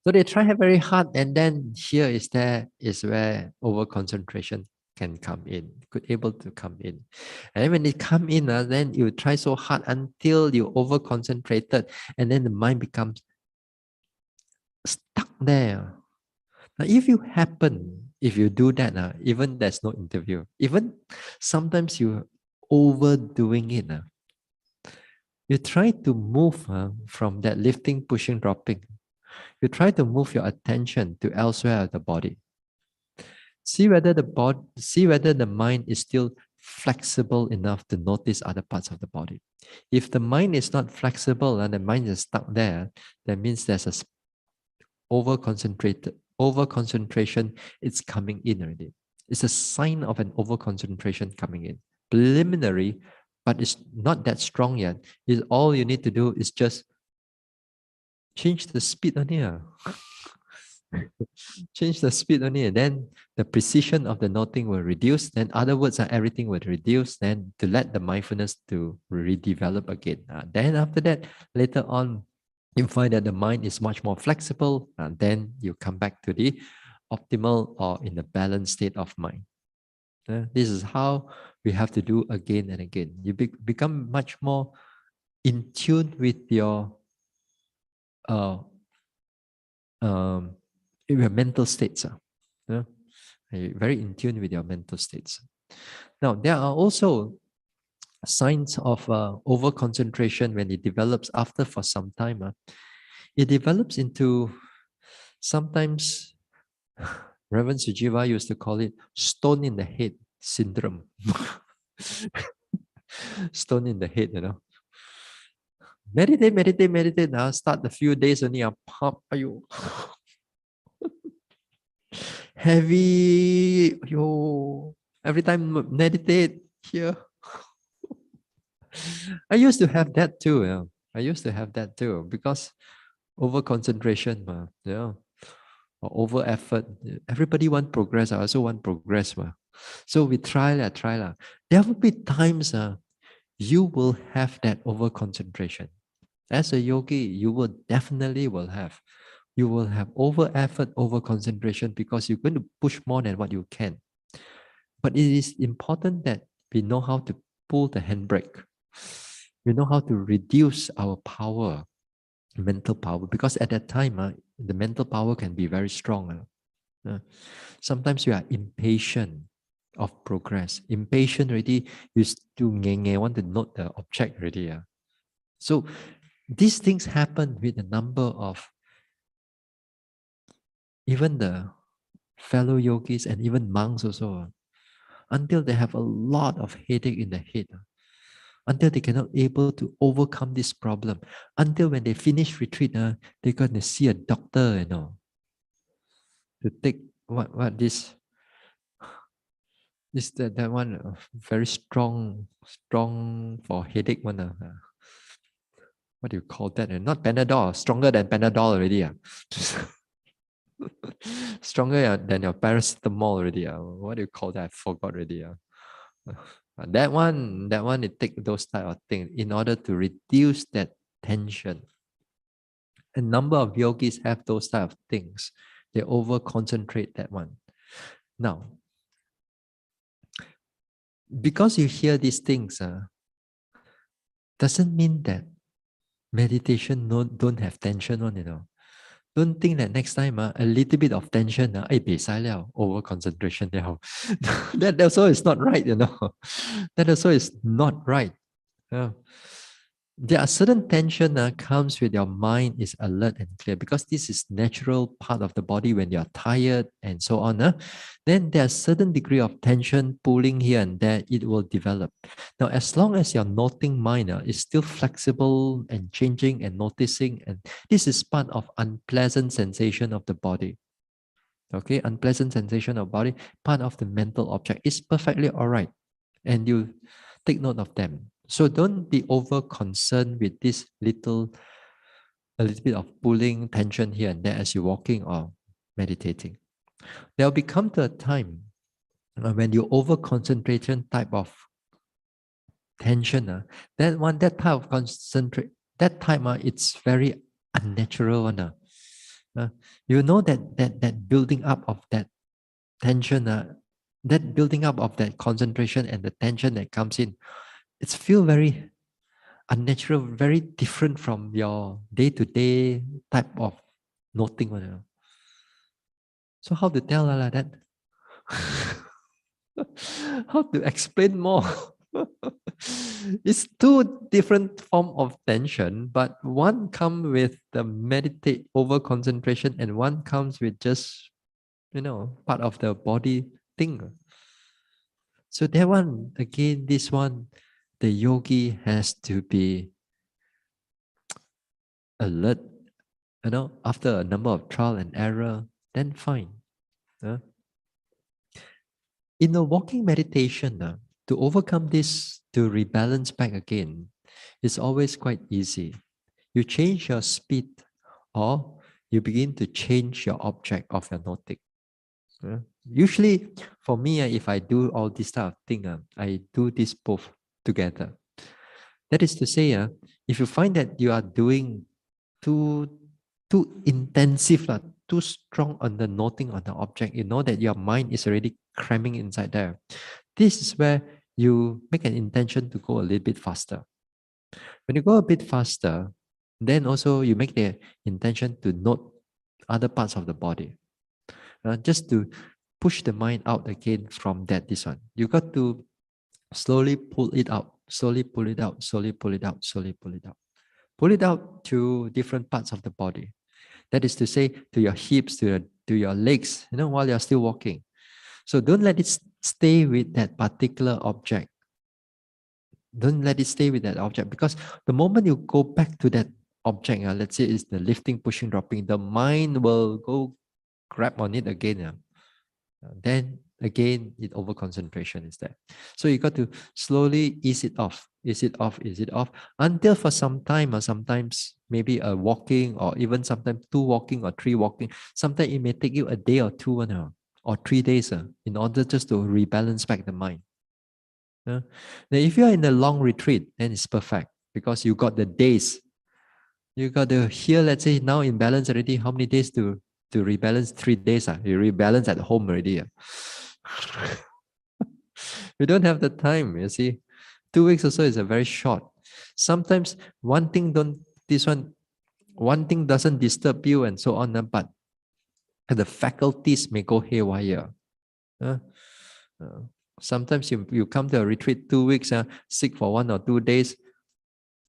A: So they try very hard, and then here is where over concentration can come in, could able to come in. And then when it come in, then you try so hard until you over concentrated, and then the mind becomes stuck there. Now, if you do that, even there's no interview, even sometimes you overdoing it. You try to move from that lifting, pushing, dropping. You try to move your attention to elsewhere of the body. See whether the mind is still flexible enough to notice other parts of the body. If the mind is not flexible and the mind is stuck there, that means there's a over concentration. It's coming in already. It's a sign of an over concentration coming in. Preliminary, but it's not that strong yet. All you need to do is just change the speed on here. Change the speed only, and then the precision of the noting will reduce. Then other words, everything will reduce. Then to let the mindfulness to redevelop again. Then after that, later on, you find that the mind is much more flexible, and then you come back to the optimal or in the balanced state of mind. This is how we have to do again and again. You become much more in tune with your mental states. very in tune with your mental states. Now, there are also signs of over concentration when it develops after for some time. It develops into sometimes, Reverend Sujiva used to call it stone in the head syndrome. Stone in the head, Meditate, meditate, meditate. Now start a few days only. Pop, you heavy. Yo, every time meditate here. I used to have that too. Yeah. I used to have that too because over concentration, or over effort. Everybody want progress. I also want progress. So we try lah, try lah. There will be times you will have that over concentration. As a yogi, you will definitely will have. You will have over effort, over concentration because you're going to push more than what you can. But it is important that we know how to pull the handbrake. We know how to reduce our power, mental power, because at that time, the mental power can be very strong. Sometimes you are impatient of progress. Impatient already, you still want to note the object already. So these things happen with a number of even the fellow yogis and even monks also, until they have a lot of headache in the head, until they cannot able to overcome this problem, until when they finish retreat, they're going to see a doctor, to take that one very strong for headache one. What do you call that? Not Panadol, stronger than Panadol already. Stronger than your paracetamol already. What do you call that? I forgot already. That one, it take those type of things in order to reduce that tension. A number of yogis have those type of things. They over concentrate that one. Now, because you hear these things, doesn't mean that meditation don't have tension on. Don't think that next time a little bit of tension, over concentration. That also is not right, That also is not right. There are certain tension comes with your mind is alert and clear because this is natural part of the body when you're tired and so on. Then there's certain degree of tension pulling here and there, it will develop. Now, as long as your noting mind is still flexible and changing and noticing, and this is part of unpleasant sensation of the body. Okay, unpleasant sensation of body, part of the mental object is perfectly all right. And you take note of them. So don't be over concerned with this a little bit of pulling tension here and there as you're walking or meditating. There will become to a time when you over concentration type of tension, that type of concentrate, that time it's very unnatural one. You know that building up of that tension, that building up of that concentration and the tension that comes in, it's feel very unnatural, very different from your day-to-day type of noting. So how to tell like that? How to explain more? It's two different form of tension, but one comes with the meditate over concentration and one comes with just, part of the body thing. So that one, again, this one, the yogi has to be alert, after a number of trial and error, then fine. In the walking meditation, to overcome this, to rebalance back again, it's always quite easy. You change your speed or you begin to change your object of your noting. Usually, for me, if I do all this type of thing, I do this both together. That is to say, if you find that you are doing too intensive, too strong on the noting on the object, you know that your mind is already cramming inside there. This is where you make an intention to go a little bit faster. When you go a bit faster, then also you make the intention to note other parts of the body. Just to push the mind out again from this one. You got to slowly pull it out, slowly pull it out, slowly pull it out, slowly pull it out. Pull it out to different parts of the body. That is to say, to your hips, to your legs, while you're still walking. So don't let it stay with that particular object. Don't let it stay with that object, because the moment you go back to that object, let's say it's the lifting, pushing, dropping, the mind will go grab on it again. Then again, it over concentration is there. So you got to slowly ease it off, ease it off, ease it off, until for some time, or sometimes maybe a walking, or even sometimes 2 walking or 3 walking. Sometimes it may take you a day or 2 or 3 days in order just to rebalance back the mind. Now, if you are in a long retreat, then it's perfect, because you got the days. You got to here, let's say now in balance already, how many days to rebalance? 3 days. You rebalance at home already. You don't have the time, you see. 2 weeks or so is a very short. Sometimes one thing doesn't disturb you and so on, but the faculties may go haywire. Sometimes you come to a retreat 2 weeks, sick for 1 or 2 days,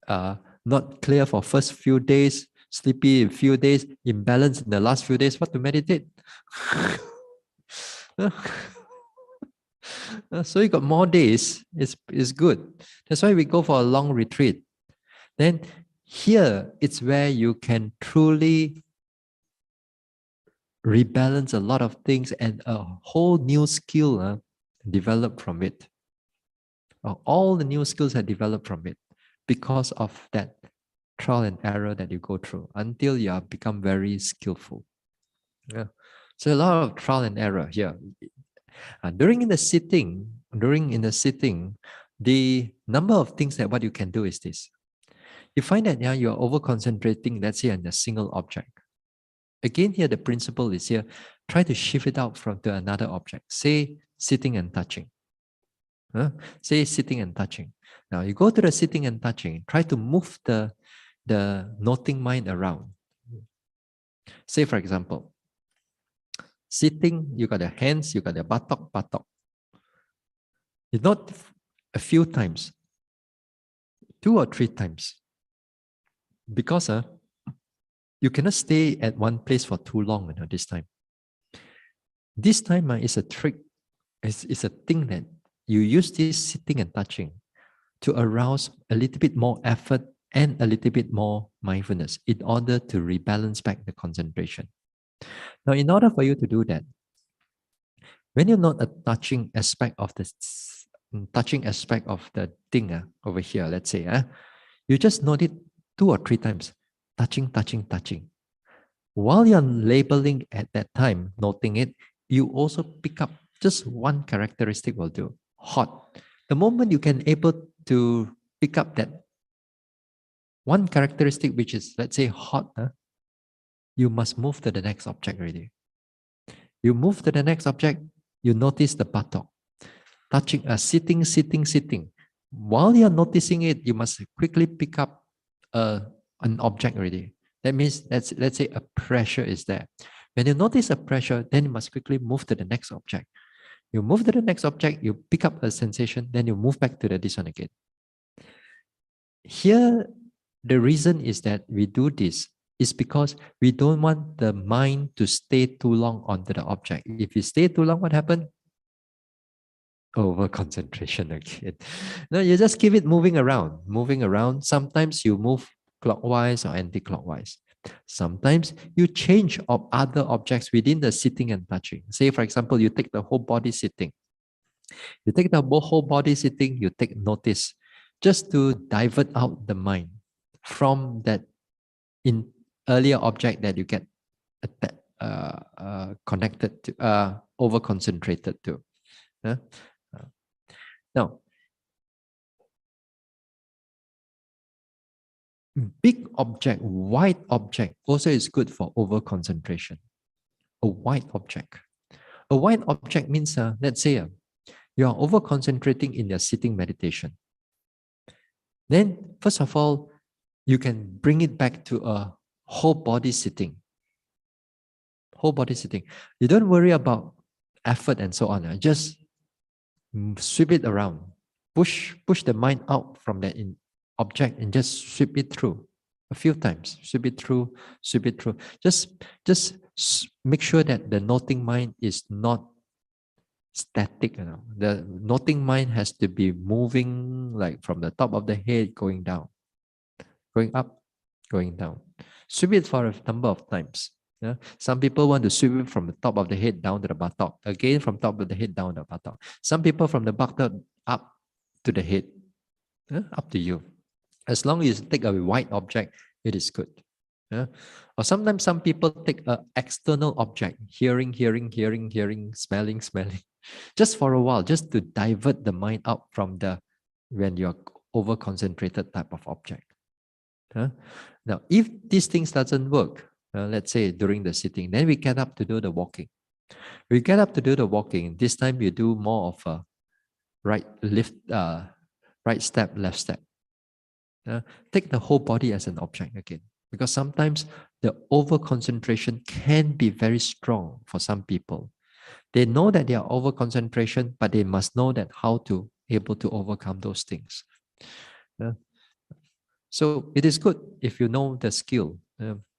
A: not clear for first few days, sleepy in few days, imbalance in the last few days. What to meditate? So you got more days. It's good. That's why we go for a long retreat. Then here it's where you can truly rebalance a lot of things, and a whole new skill developed from it. All the new skills are developed from it because of that trial and error that you go through until you have become very skillful. Yeah. So a lot of trial and error here. During in the sitting, the number of things that what you can do is this. You find that you're over concentrating, let's say, on a single object. Again, here the principle is here, try to shift it out to another object. Say sitting and touching. Say sitting and touching. Now you go to the sitting and touching, try to move the noting mind around. Say for example, sitting, you got the hands, you got the buttock. You note a few times, 2 or 3 times. Because you cannot stay at one place for too long this time. This time is a trick, it's a thing that you use this sitting and touching to arouse a little bit more effort and a little bit more mindfulness in order to rebalance back the concentration. Now, in order for you to do that, when you note a touching aspect of the thing over here, let's say, you just note it 2 or 3 times, touching. While you're labeling at that time, noting it, you also pick up just one characteristic will do. Hot. The moment you can able to pick up that one characteristic, which is, let's say, hot, you must move to the next object already. You move to the next object, you notice the buttock. Touching, sitting. While you're noticing it, you must quickly pick up an object already. That means, let's say a pressure is there. When you notice a pressure, then you must quickly move to the next object. You move to the next object, you pick up a sensation, then you move back to this one again. Here, the reason is that we do this is because we don't want the mind to stay too long onto the object. If you stay too long, what happens? Over concentration again. No, you just keep it moving around. Sometimes you move clockwise or anti-clockwise. Sometimes you change of other objects within the sitting and touching. Say, for example, you take the whole body sitting. You take the whole body sitting, you take notice just to divert out the mind from that in earlier object that you get connected to, over concentrated to. Now, big object, wide object also is good for over concentration. A wide object. A wide object means, let's say, you are over concentrating in your sitting meditation. Then, first of all, you can bring it back to a whole body sitting. Whole body sitting. You don't worry about effort and so on. Just sweep it around. Push the mind out from that object and just sweep it through a few times. Sweep it through, sweep it through. Just make sure that the noting mind is not static. The noting mind has to be moving, like from the top of the head going down, going up, going down. Sweep it for a number of times. Yeah? Some people want to sweep it from the top of the head down to the buttock. Again, from top of the head down to the buttock. Some people from the buttock up to the head. Yeah? Up to you. As long as you take a white object, it is good. Yeah? Or sometimes some people take an external object, hearing, smelling, just for a while, just to divert the mind out from the when you're over concentrated type of object. Now, if these things doesn't work, let's say during the sitting, then we get up to do the walking. We get up to do the walking. This time you do more of a right step, left step. Take the whole body as an object again, because sometimes the over concentration can be very strong for some people. They know that they are over concentration, but they must know that how to able to overcome those things. So it is good if you know the skill.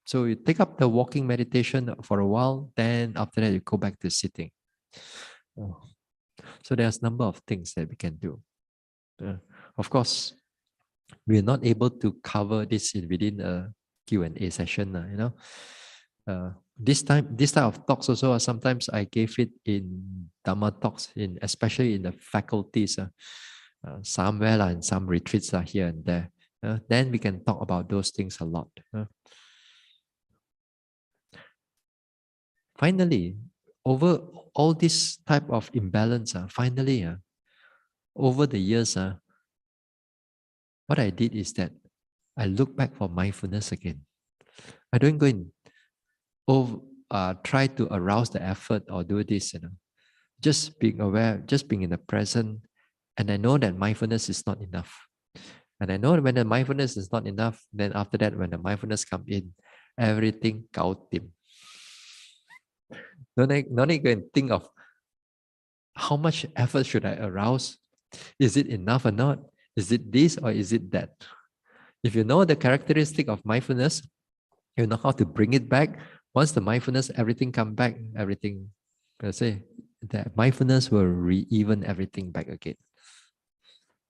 A: So you take up the walking meditation for a while, then after that you go back to sitting. So there's a number of things that we can do. Of course, we are not able to cover this within a Q&A session. This type of talks also, sometimes I gave it in Dhamma talks, especially in the faculties, somewhere in some retreats here and there. Then we can talk about those things a lot. Finally, over all this type of imbalance, finally, over the years, what I did is that I look back for mindfulness again. I don't go and try to arouse the effort or do this, just being aware, just being in the present. And I know that mindfulness is not enough. And I know that when the mindfulness is not enough, then after that, when the mindfulness comes in, everything gao dim. No need go and think of how much effort should I arouse? Is it enough or not? Is it this or is it that? If you know the characteristic of mindfulness, you know how to bring it back. Once the mindfulness, everything come back, everything, let's say, that mindfulness will re-even everything back again.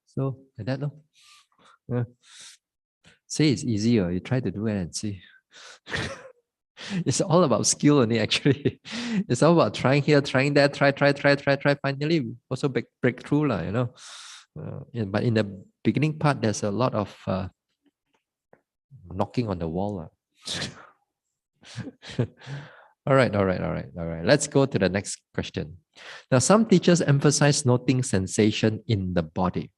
A: So, like that, no? Say it's easier. You try to do it and see. It's all about skill only, actually. It's all about trying here, trying that, try. Finally, also break through, but in the beginning part, there's a lot of knocking on the wall. All right. Let's go to the next question. Now, some teachers emphasize noting sensation in the body.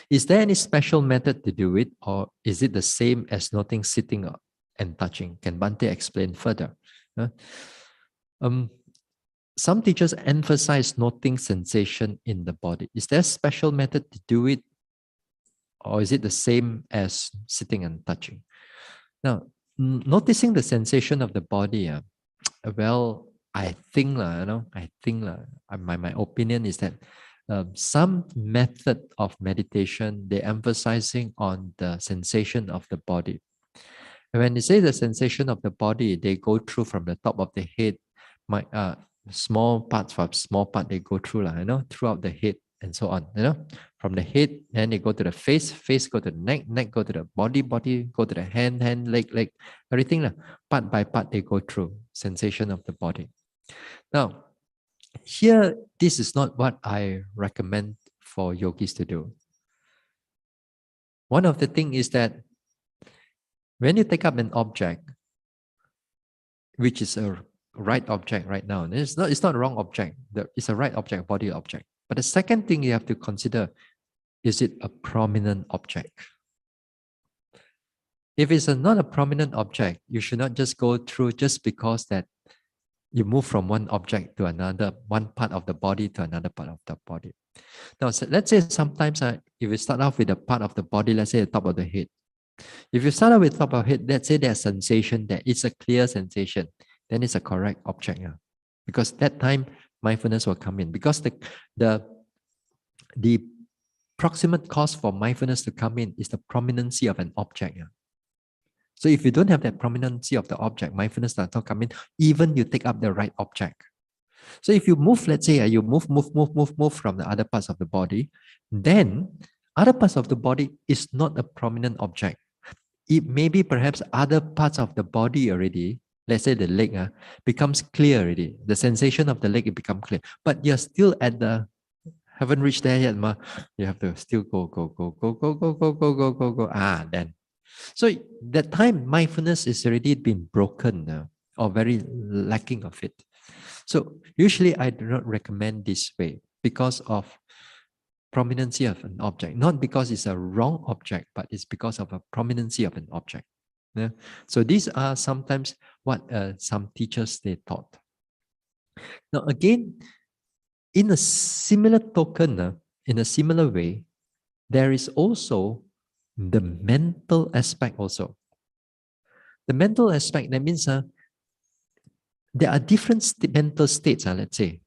A: Is there any special method to do it, or is it the same as noting sitting and touching? Can Bhante explain further? Some teachers emphasize noting sensation in the body. Is there a special method to do it, or is it the same as sitting and touching? Now, noticing the sensation of the body, well, I think, my opinion is that some method of meditation, they're emphasizing on the sensation of the body. And when they say the sensation of the body, they go through from the top of the head, small part, they go through, throughout the head and so on, from the head, then they go to the face go to the neck go to the body go to the hand, leg, everything, part by part they go through sensation of the body. Now, here, this is not what I recommend for yogis to do. One of the things is that when you take up an object, which is a right object right now, it's not a wrong object, it's a right object, body object. But the second thing you have to consider, is it a prominent object? If it's not a prominent object, you should not just go through just because that you move from one object to another, one part of the body to another part of the body. Now, so let's say sometimes if you start off with a part of the body, let's say the top of the head. If you start off with the top of the head, let's say there's sensation, that it's a clear sensation, then it's a correct object. because that time mindfulness will come in. Because the proximate cause for mindfulness to come in is the prominency of an object. Yeah? So if you don't have that prominency of the object, mindfulness does not come in, even you take up the right object. So if you move, let's say you move from the other parts of the body, then other parts of the body is not a prominent object. It may be perhaps other parts of the body already, let's say the leg becomes clear already. The sensation of the leg, it becomes clear. But you're still at the, haven't reached there yet, ma. You have to still go. Then. So that time, mindfulness is already been broken now, or very lacking of it. So usually I do not recommend this way because of prominency of an object, not because it's a wrong object, but it's because of a prominency of an object. Yeah? So these are sometimes what some teachers they taught. Now again, in a similar token, in a similar way, there is also the mental aspect also. The mental aspect, that means there are different mental states, let's say.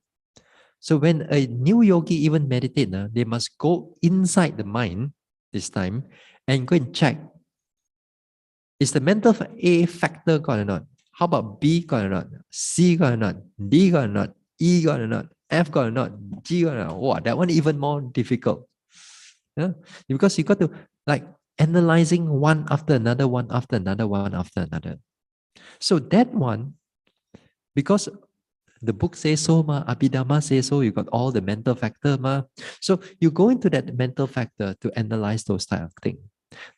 A: So when a new yogi even meditate, they must go inside the mind this time and go and check, is the mental A factor gone or not? How about B gone or not? C gone or not? D gone or not? E gone or not? F gone or not? G gone or not? Wow, that one even more difficult. Yeah? Because you got to like analyzing one after another, one after another, one after another. So that one, because the book says so, Abhidhamma says so, you got all the mental factor, So you go into that mental factor to analyze those type of things.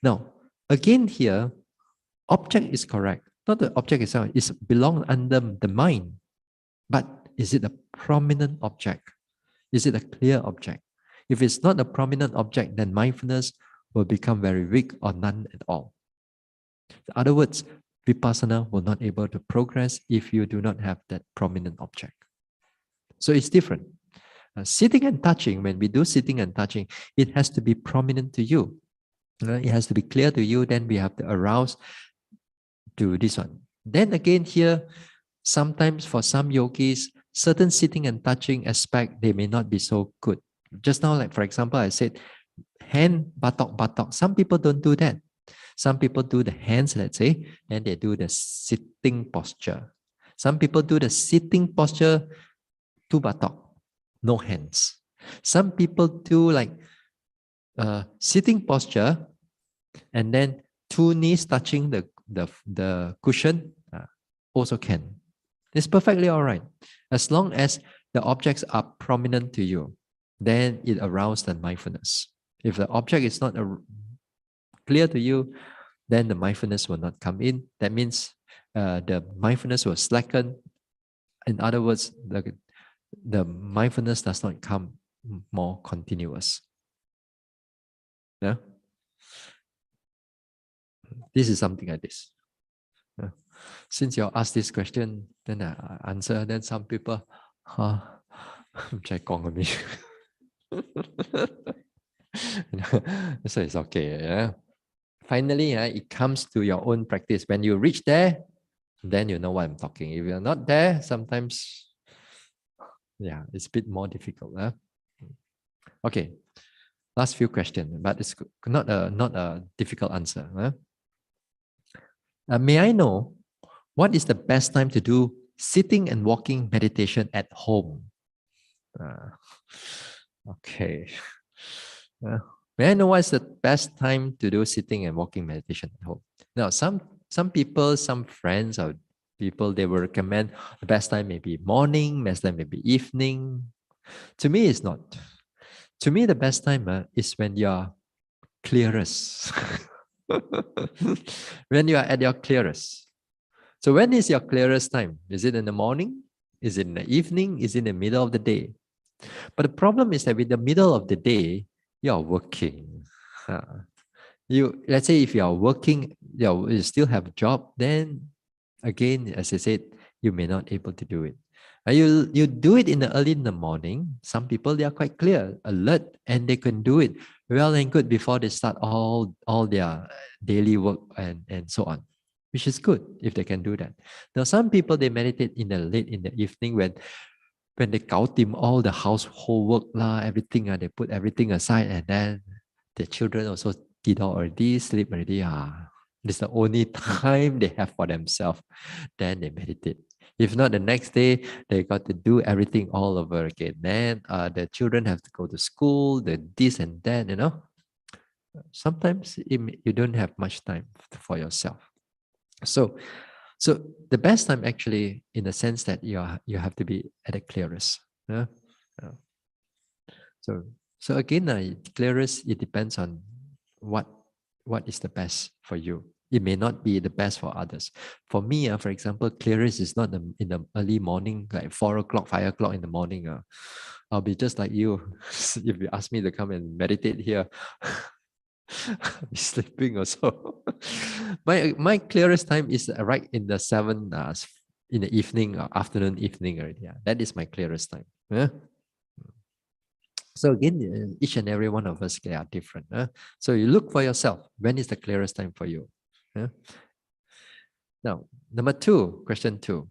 A: Now, again here, object is correct. Not the object itself, it belongs under the mind. But is it a prominent object? Is it a clear object? If it's not a prominent object, then mindfulness will become very weak or none at all. In other words, Vipassana will not able to progress if you do not have that prominent object. So it's different. Sitting and touching, when we do sitting and touching, it has to be prominent to you. It has to be clear to you, then we have to arouse to this one. Then again here, sometimes for some yogis, certain sitting and touching aspect, they may not be so good. Just now, like for example, I said, hand, buttock. Some people don't do that. Some people do the hands, let's say, and they do the sitting posture. Some people do the sitting posture, two buttock, no hands. Some people do like sitting posture, and then two knees touching the cushion, also can. It's perfectly all right. As long as the objects are prominent to you, then it arouses the mindfulness. If the object is not clear to you, then the mindfulness will not come in. That means the mindfulness will slacken. In other words, the mindfulness does not come more continuous. Yeah? This is something like this. Yeah. Since you asked this question, then I answer. Then some people, me. So it's okay. Yeah. Finally, it comes to your own practice. When you reach there, then you know what I'm talking. If you're not there, sometimes, yeah, it's a bit more difficult. Okay, last few questions, but it's not a difficult answer. May I know what is the best time to do sitting and walking meditation at home? Okay. May I know what is the best time to do sitting and walking meditation at home? Now, some people, some friends or people, they will recommend the best time maybe morning, best time maybe evening. To me, it's not. To me, the best time is when you are clearest. When you are at your clearest. So when is your clearest time? Is it in the morning? Is it in the evening? Is it in the middle of the day? But the problem is that with the middle of the day, you're working. Let's say if you are working, you still have a job, then again, as I said, you may not able to do it. You do it early in the morning. Some people, they are quite clear, alert, and they can do it well and good before they start all their daily work and so on. which is good if they can do that. Now, some people, they meditate in the late in the evening when they gao tim all the household work lah, everything, they put everything aside, and then the children also did already, sleep already. This is the only time they have for themselves. Then they meditate. If not, the next day they got to do everything all over again. Then the children have to go to school, the this and that, Sometimes you don't have much time for yourself. So the best time actually, in the sense that you have to be at the clearest. Yeah? Uh, so again, clearest, it depends on what is the best for you. It may not be the best for others. For me, for example, clearest is not in the early morning, like 4 o'clock, 5 o'clock in the morning. I'll be just like you. If you ask me to come and meditate here, I'll be sleeping also. my clearest time is right in the 7 in the evening or afternoon, evening already. Yeah. That is my clearest time. Yeah? So again, each and every one of us, they are different. So you look for yourself. When is the clearest time for you? Now, question 2.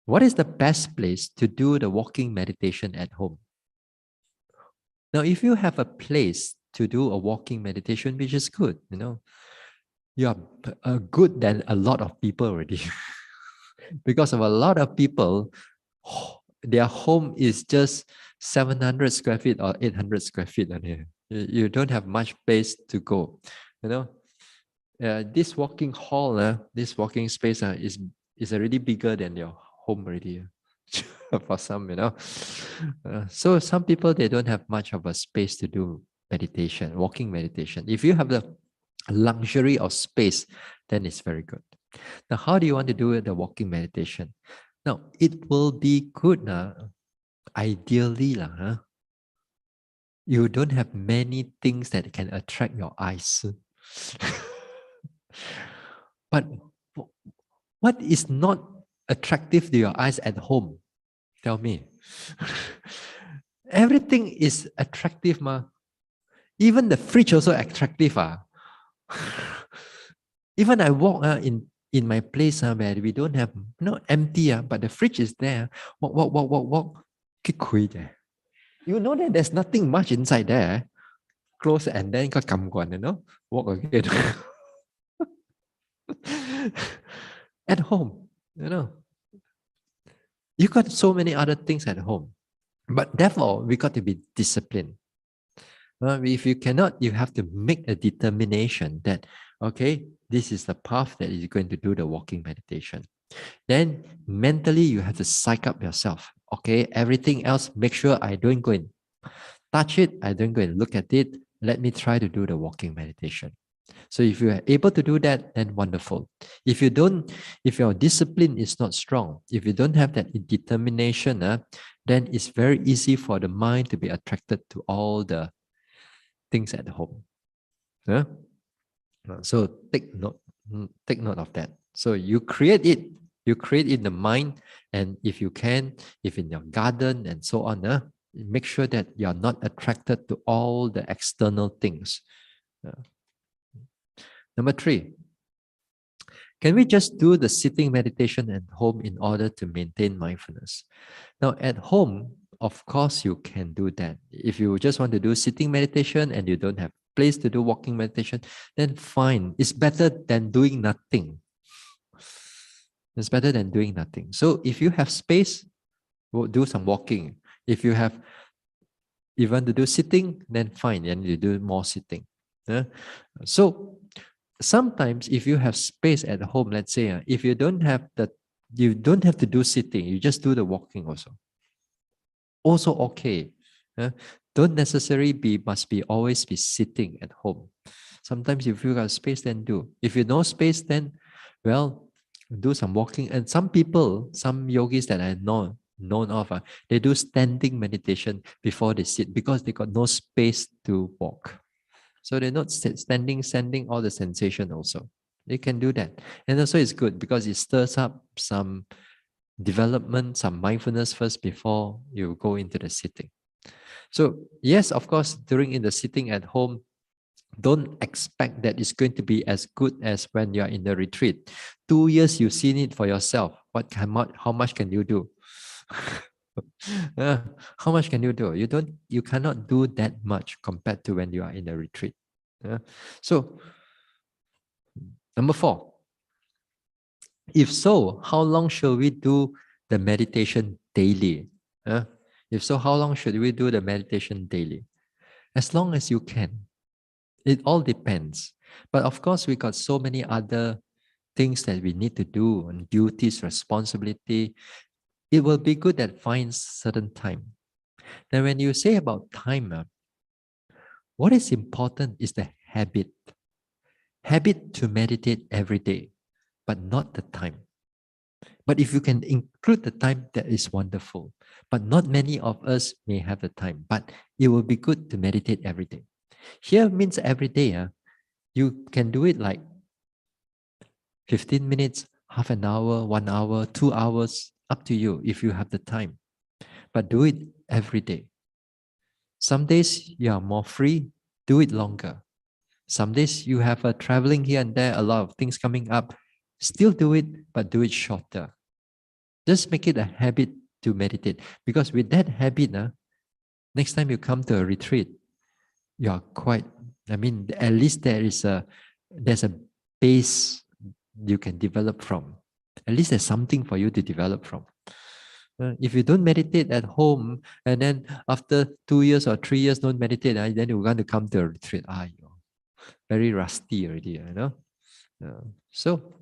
A: What is the best place to do the walking meditation at home? Now, if you have a place to do a walking meditation, which is good, you are good than a lot of people already. Because of a lot of people, their home is just 700 square feet or 800 square feet. You don't have much place to go. This walking hall, this walking space is already bigger than your home already. For some, so some people, they don't have much of a space to do meditation, walking meditation. If you have the luxury of space, then it's very good. Now, how do you want to do the walking meditation? Now, it will be good, ideally, you don't have many things that can attract your eyes. But what is not attractive to your eyes at home? Tell me. Everything is attractive, ma. Even the fridge also attractive. Even I walk in my place where we don't have, empty, but the fridge is there. Walk. You know that there's nothing much inside there. Close and then got come walk again. At home, you got so many other things at home. But therefore, we got to be disciplined. If you cannot, you have to make a determination that, okay, this is the path that you're going to do the walking meditation. Then mentally, you have to psych up yourself. Okay, everything else, make sure I don't go and touch it. I don't go and look at it. Let me try to do the walking meditation. So if you are able to do that, then wonderful. If you don't, if your discipline is not strong, if you don't have that determination, then it's very easy for the mind to be attracted to all the things at home. So take note of that. So you create it in the mind, and if you can, if in your garden and so on, make sure that you are not attracted to all the external things. Number 3, can we just do the sitting meditation at home in order to maintain mindfulness? Now, at home, of course, you can do that. If you just want to do sitting meditation and you don't have place to do walking meditation, then fine. It's better than doing nothing. It's better than doing nothing. So if you have space, we'll do some walking. If you want to do sitting, then fine, then you do more sitting. So sometimes if you have space at home, let's say, if you don't have to do sitting, you just do the walking also. Also okay. Don't necessarily must always be sitting at home. Sometimes if you got space, then do. If you no space, then, well, do some walking. And some people, some yogis that I known of, they do standing meditation before they sit because they got no space to walk. So they're not standing, sending all the sensation also. They can do that. And also it's good because it stirs up some development, some mindfulness first before you go into the sitting. So yes, of course, during in the sitting at home, Don't expect that it's going to be as good as when you're in the retreat. 2 years, you've seen it for yourself. How much can you do? Uh, how much can you do? You cannot do that much compared to when you are in a retreat. So, number 4, if so, how long should we do the meditation daily? If so, how long should we do the meditation daily? As long as you can. It all depends. But of course, we got so many other things that we need to do and duties, responsibility. It will be good that finds certain time. Then when you say about time, what is important is the habit. Habit to meditate every day, but not the time. But if you can include the time, that is wonderful. But not many of us may have the time. But it will be good to meditate every day. Here means every day. You can do it like 15 minutes, half an hour, 1 hour, 2 hours, up to you if you have the time. But do it every day. Some days you are more free, do it longer. Some days you have a traveling here and there, a lot of things coming up. Still do it, but do it shorter. Just make it a habit to meditate. Because with that habit, next time you come to a retreat, you are quite, at least there's a base you can develop from. At least there's something for you to develop from. If you don't meditate at home, and then after 2 years or 3 years don't meditate, then you're going to come to a retreat. Very rusty already, So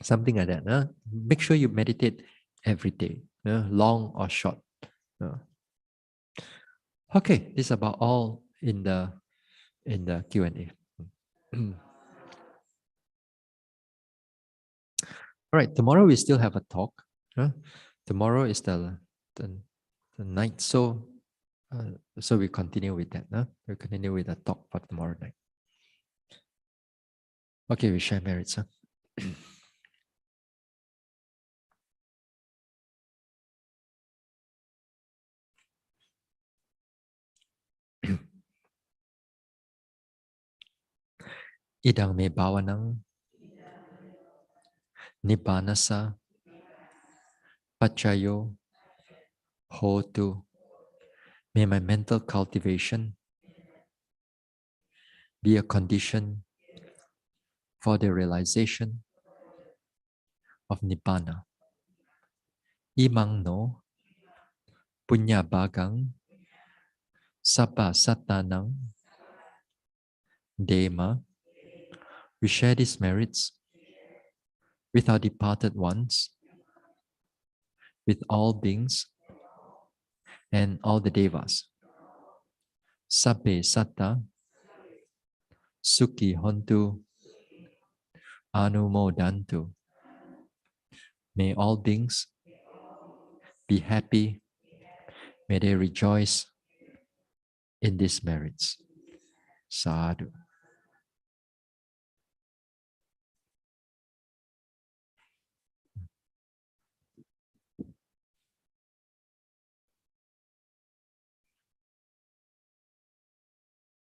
A: something like that. Make sure you meditate every day, long or short. Okay, this is about all in the Q&A. All right, tomorrow we still have a talk. Tomorrow is the night, so we continue with that. We continue with the talk for tomorrow night. Okay, we share merits. Idang me bhavanang nibbanasa pachayo hotu. May my mental cultivation be a condition for the realization of nibbana. Imang no punya bagang sabba satanang dema. We share these merits with our departed ones, with all beings and all the devas. Sabbe satta sukhi hontu anumodantu. May all beings be happy. May they rejoice in these merits. Sadhu.